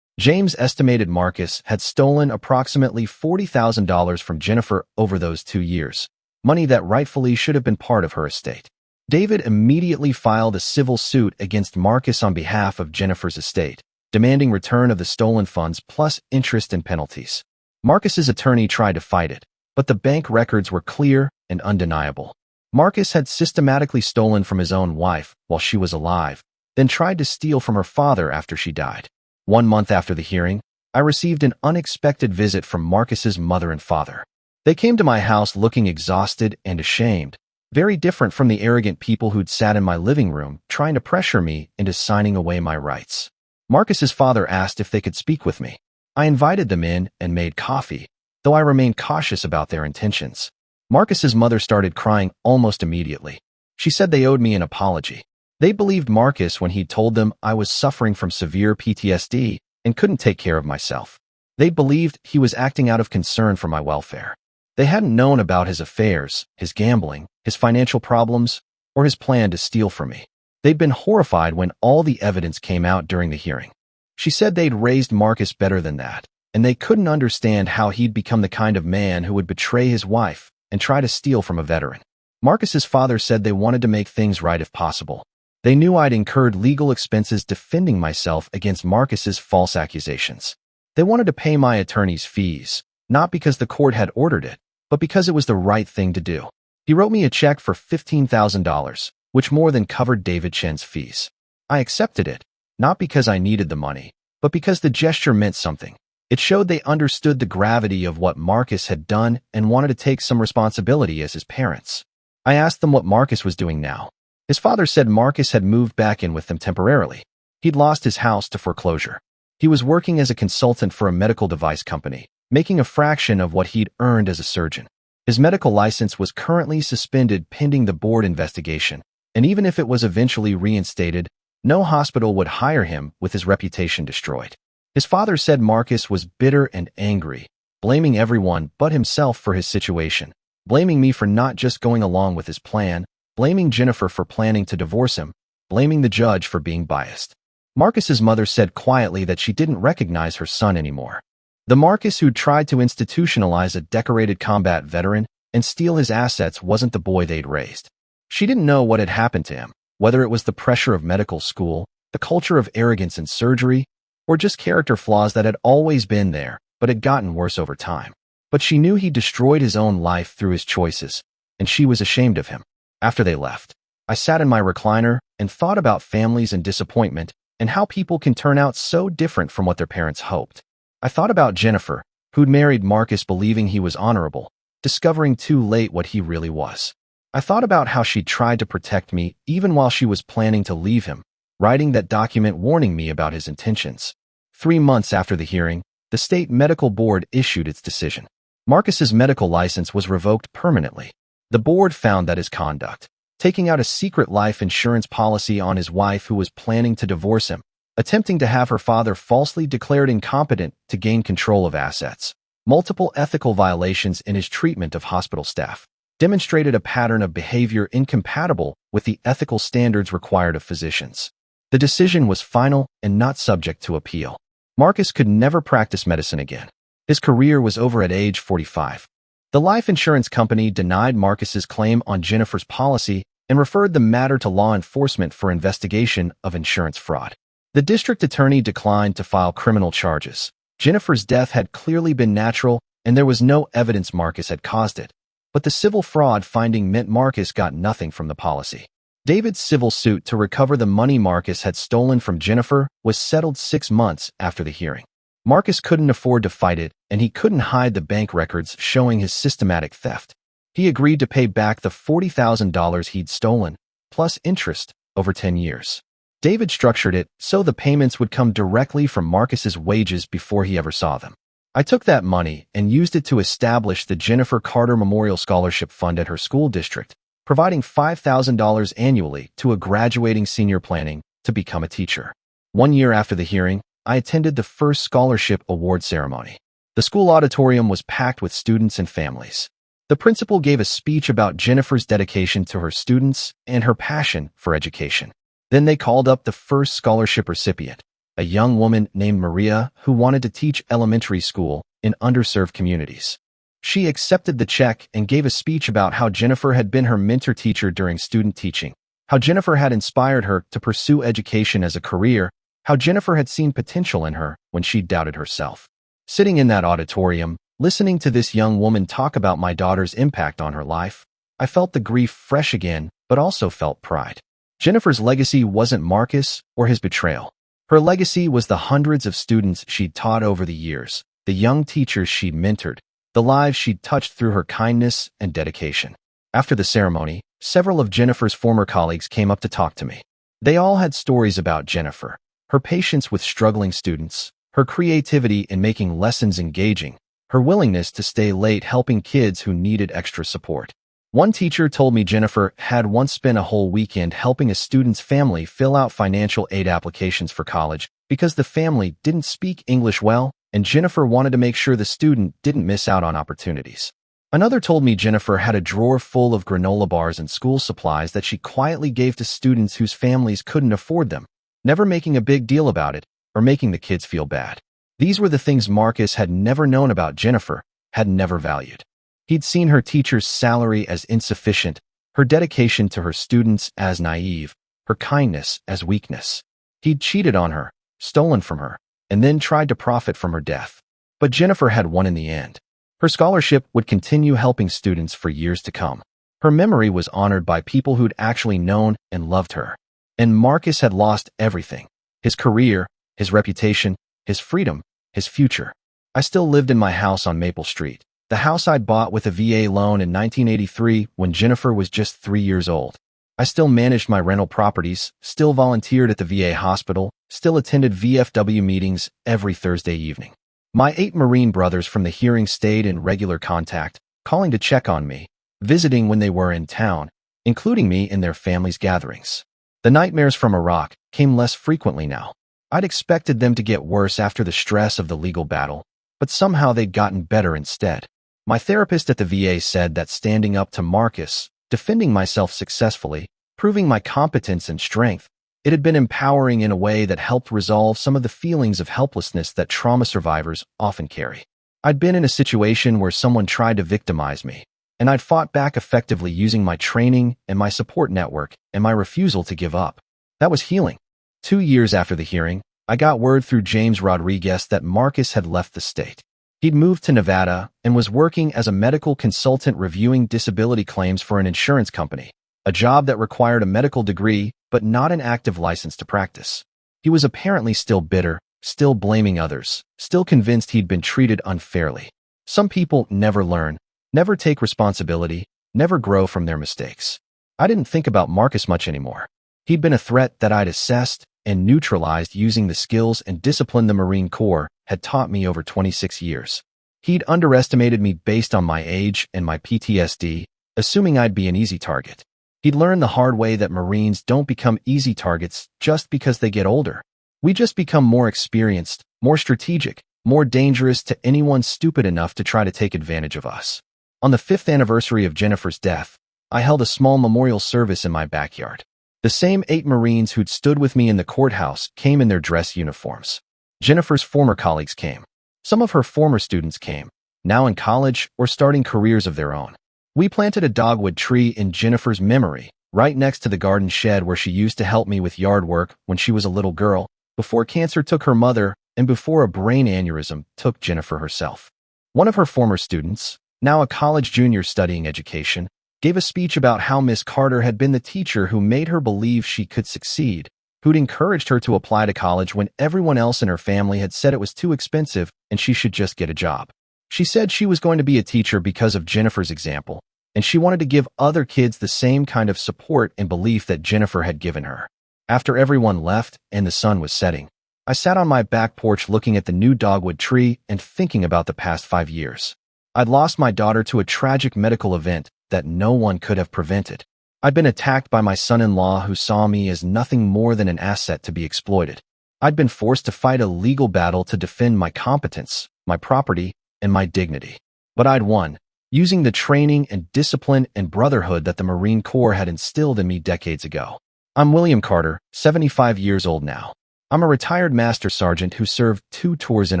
James estimated Marcus had stolen approximately $40,000 from Jennifer over those 2 years, money that rightfully should have been part of her estate. David immediately filed a civil suit against Marcus on behalf of Jennifer's estate, demanding return of the stolen funds plus interest and penalties. Marcus's attorney tried to fight it, but the bank records were clear and undeniable. Marcus had systematically stolen from his own wife while she was alive, then tried to steal from her father after she died. 1 month after the hearing, I received an unexpected visit from Marcus's mother and father. They came to my house looking exhausted and ashamed, very different from the arrogant people who'd sat in my living room trying to pressure me into signing away my rights. Marcus's father asked if they could speak with me. I invited them in and made coffee, though I remained cautious about their intentions. Marcus's mother started crying almost immediately. She said they owed me an apology. They believed Marcus when he told them I was suffering from severe PTSD and couldn't take care of myself. They believed he was acting out of concern for my welfare. They hadn't known about his affairs, his gambling, his financial problems, or his plan to steal from me. They'd been horrified when all the evidence came out during the hearing. She said they'd raised Marcus better than that, and they couldn't understand how he'd become the kind of man who would betray his wife and try to steal from a veteran. Marcus's father said they wanted to make things right if possible. They knew I'd incurred legal expenses defending myself against Marcus's false accusations. They wanted to pay my attorney's fees, not because the court had ordered it, but because it was the right thing to do. He wrote me a check for $15,000, which more than covered David Chen's fees. I accepted it, not because I needed the money, but because the gesture meant something. It showed they understood the gravity of what Marcus had done and wanted to take some responsibility as his parents. I asked them what Marcus was doing now. His father said Marcus had moved back in with them temporarily. He'd lost his house to foreclosure. He was working as a consultant for a medical device company, making a fraction of what he'd earned as a surgeon. His medical license was currently suspended pending the board investigation, and even if it was eventually reinstated, no hospital would hire him with his reputation destroyed. His father said Marcus was bitter and angry, blaming everyone but himself for his situation, blaming me for not just going along with his plan, blaming Jennifer for planning to divorce him, blaming the judge for being biased. Marcus's mother said quietly that she didn't recognize her son anymore. The Marcus who'd tried to institutionalize a decorated combat veteran and steal his assets wasn't the boy they'd raised. She didn't know what had happened to him, whether it was the pressure of medical school, the culture of arrogance in surgery, or just character flaws that had always been there, but had gotten worse over time. But she knew he destroyed his own life through his choices, and she was ashamed of him. After they left, I sat in my recliner and thought about families and disappointment and how people can turn out so different from what their parents hoped. I thought about Jennifer, who'd married Marcus believing he was honorable, discovering too late what he really was. I thought about how she tried to protect me even while she was planning to leave him, writing that document warning me about his intentions. 3 months after the hearing, the state medical board issued its decision. Marcus's medical license was revoked permanently. The board found that his conduct, taking out a secret life insurance policy on his wife who was planning to divorce him, attempting to have her father falsely declared incompetent to gain control of assets, multiple ethical violations in his treatment of hospital staff, demonstrated a pattern of behavior incompatible with the ethical standards required of physicians. The decision was final and not subject to appeal. Marcus could never practice medicine again. His career was over at age 45. The life insurance company denied Marcus's claim on Jennifer's policy and referred the matter to law enforcement for investigation of insurance fraud. The district attorney declined to file criminal charges. Jennifer's death had clearly been natural, and there was no evidence Marcus had caused it. But the civil fraud finding meant Marcus got nothing from the policy. David's civil suit to recover the money Marcus had stolen from Jennifer was settled 6 months after the hearing. Marcus couldn't afford to fight it, and he couldn't hide the bank records showing his systematic theft. He agreed to pay back the $40,000 he'd stolen, plus interest, over 10 years. David structured it so the payments would come directly from Marcus's wages before he ever saw them. I took that money and used it to establish the Jennifer Carter Memorial Scholarship Fund at her school district, providing $5,000 annually to a graduating senior planning to become a teacher. 1 year after the hearing, I attended the first scholarship award ceremony. The school auditorium was packed with students and families. The principal gave a speech about Jennifer's dedication to her students and her passion for education. Then they called up the first scholarship recipient, a young woman named Maria who wanted to teach elementary school in underserved communities. She accepted the check and gave a speech about how Jennifer had been her mentor teacher during student teaching, how Jennifer had inspired her to pursue education as a career, how Jennifer had seen potential in her when she doubted herself. Sitting in that auditorium, listening to this young woman talk about my daughter's impact on her life, I felt the grief fresh again, but also felt pride. Jennifer's legacy wasn't Marcus or his betrayal. Her legacy was the hundreds of students she'd taught over the years, the young teachers she'd mentored, the lives she'd touched through her kindness and dedication. After the ceremony, several of Jennifer's former colleagues came up to talk to me. They all had stories about Jennifer, her patience with struggling students, her creativity in making lessons engaging, her willingness to stay late helping kids who needed extra support. One teacher told me Jennifer had once spent a whole weekend helping a student's family fill out financial aid applications for college because the family didn't speak English well, and Jennifer wanted to make sure the student didn't miss out on opportunities. Another told me Jennifer had a drawer full of granola bars and school supplies that she quietly gave to students whose families couldn't afford them, never making a big deal about it or making the kids feel bad. These were the things Marcus had never known about Jennifer, had never valued. He'd seen her teacher's salary as insufficient, her dedication to her students as naive, her kindness as weakness. He'd cheated on her, stolen from her, and then tried to profit from her death. But Jennifer had won in the end. Her scholarship would continue helping students for years to come. Her memory was honored by people who'd actually known and loved her. And Marcus had lost everything: his career, his reputation, his freedom, his future. I still lived in my house on Maple Street, the house I'd bought with a VA loan in 1983 when Jennifer was just 3 years old. I still managed my rental properties, still volunteered at the VA hospital, still attended VFW meetings every Thursday evening. My 8 Marine brothers from the hearing stayed in regular contact, calling to check on me, visiting when they were in town, including me in their family's gatherings. The nightmares from Iraq came less frequently now. I'd expected them to get worse after the stress of the legal battle, but somehow they'd gotten better instead. My therapist at the VA said that standing up to Marcus, defending myself successfully, proving my competence and strength, it had been empowering in a way that helped resolve some of the feelings of helplessness that trauma survivors often carry. I'd been in a situation where someone tried to victimize me, and I'd fought back effectively using my training and my support network and my refusal to give up. That was healing. 2 years after the hearing, I got word through James Rodriguez that Marcus had left the state. He'd moved to Nevada and was working as a medical consultant reviewing disability claims for an insurance company, a job that required a medical degree but not an active license to practice. He was apparently still bitter, still blaming others, still convinced he'd been treated unfairly. Some people never learn, never take responsibility, never grow from their mistakes. I didn't think about Marcus much anymore. He'd been a threat that I'd assessed and neutralized using the skills and discipline the Marine Corps had taught me over 26 years. He'd underestimated me based on my age and my PTSD, assuming I'd be an easy target. He'd learned the hard way that Marines don't become easy targets just because they get older. We just become more experienced, more strategic, more dangerous to anyone stupid enough to try to take advantage of us. On the 5th anniversary of Jennifer's death, I held a small memorial service in my backyard. The same 8 Marines who'd stood with me in the courthouse came in their dress uniforms. Jennifer's former colleagues came. Some of her former students came, now in college or starting careers of their own. We planted a dogwood tree in Jennifer's memory, right next to the garden shed where she used to help me with yard work when she was a little girl, before cancer took her mother and before a brain aneurysm took Jennifer herself. One of her former students, now a college junior studying education, gave a speech about how Miss Carter had been the teacher who made her believe she could succeed, who'd encouraged her to apply to college when everyone else in her family had said it was too expensive and she should just get a job. She said she was going to be a teacher because of Jennifer's example, and she wanted to give other kids the same kind of support and belief that Jennifer had given her. After everyone left and the sun was setting, I sat on my back porch looking at the new dogwood tree and thinking about the past 5 years. I'd lost my daughter to a tragic medical event that no one could have prevented. I'd been attacked by my son-in-law who saw me as nothing more than an asset to be exploited. I'd been forced to fight a legal battle to defend my competence, my property, and my dignity. But I'd won, using the training and discipline and brotherhood that the Marine Corps had instilled in me decades ago. I'm William Carter, 75 years old now. I'm a retired Master Sergeant who served 2 tours in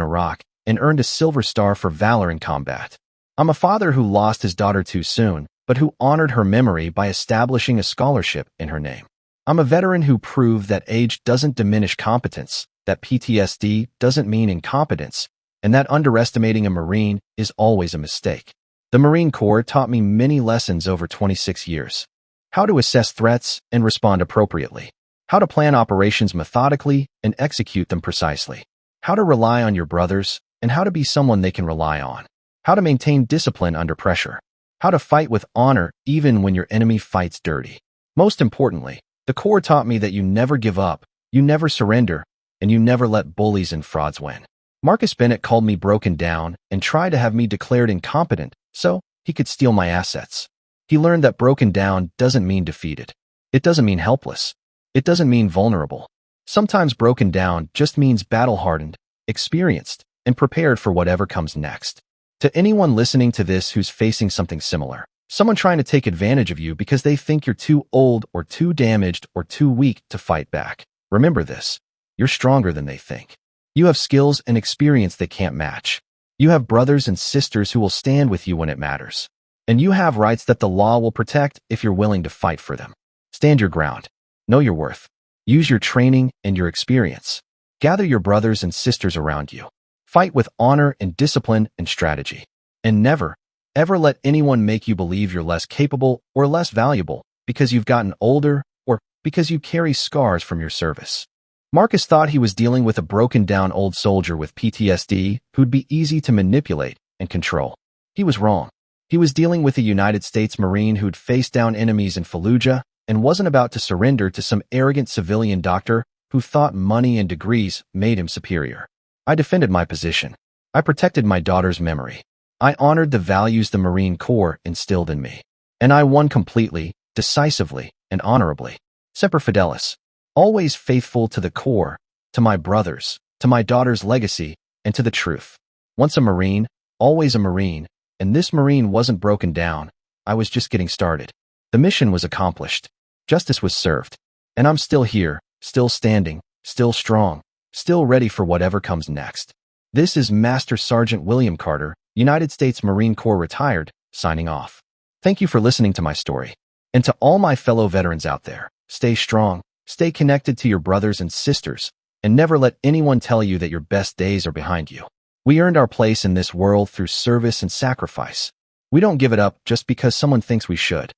Iraq and earned a Silver Star for valor in combat. I'm a father who lost his daughter too soon, but who honored her memory by establishing a scholarship in her name. I'm a veteran who proved that age doesn't diminish competence, that PTSD doesn't mean incompetence, and that underestimating a Marine is always a mistake. The Marine Corps taught me many lessons over 26 years. How to assess threats and respond appropriately. How to plan operations methodically and execute them precisely. How to rely on your brothers and how to be someone they can rely on. How to maintain discipline under pressure. How to fight with honor even when your enemy fights dirty. Most importantly, the Corps taught me that you never give up, you never surrender, and you never let bullies and frauds win. Marcus Bennett called me broken down and tried to have me declared incompetent so he could steal my assets. He learned that broken down doesn't mean defeated. It doesn't mean helpless. It doesn't mean vulnerable. Sometimes broken down just means battle-hardened, experienced, and prepared for whatever comes next. To anyone listening to this who's facing something similar, someone trying to take advantage of you because they think you're too old or too damaged or too weak to fight back, remember this. You're stronger than they think. You have skills and experience they can't match. You have brothers and sisters who will stand with you when it matters. And you have rights that the law will protect if you're willing to fight for them. Stand your ground. Know your worth. Use your training and your experience. Gather your brothers and sisters around you. Fight with honor and discipline and strategy. And never, ever let anyone make you believe you're less capable or less valuable because you've gotten older or because you carry scars from your service. Marcus thought he was dealing with a broken-down old soldier with PTSD who'd be easy to manipulate and control. He was wrong. He was dealing with a United States Marine who'd faced down enemies in Fallujah and wasn't about to surrender to some arrogant civilian doctor who thought money and degrees made him superior. I defended my position. I protected my daughter's memory. I honored the values the Marine Corps instilled in me. And I won completely, decisively, and honorably. Semper Fidelis. Always faithful to the Corps, to my brothers, to my daughter's legacy, and to the truth. Once a Marine, always a Marine, and this Marine wasn't broken down. I was just getting started. The mission was accomplished. Justice was served. And I'm still here, still standing, still strong, still ready for whatever comes next. This is Master Sergeant William Carter, United States Marine Corps retired, signing off. Thank you for listening to my story. And to all my fellow veterans out there, stay strong, stay connected to your brothers and sisters, and never let anyone tell you that your best days are behind you. We earned our place in this world through service and sacrifice. We don't give it up just because someone thinks we should.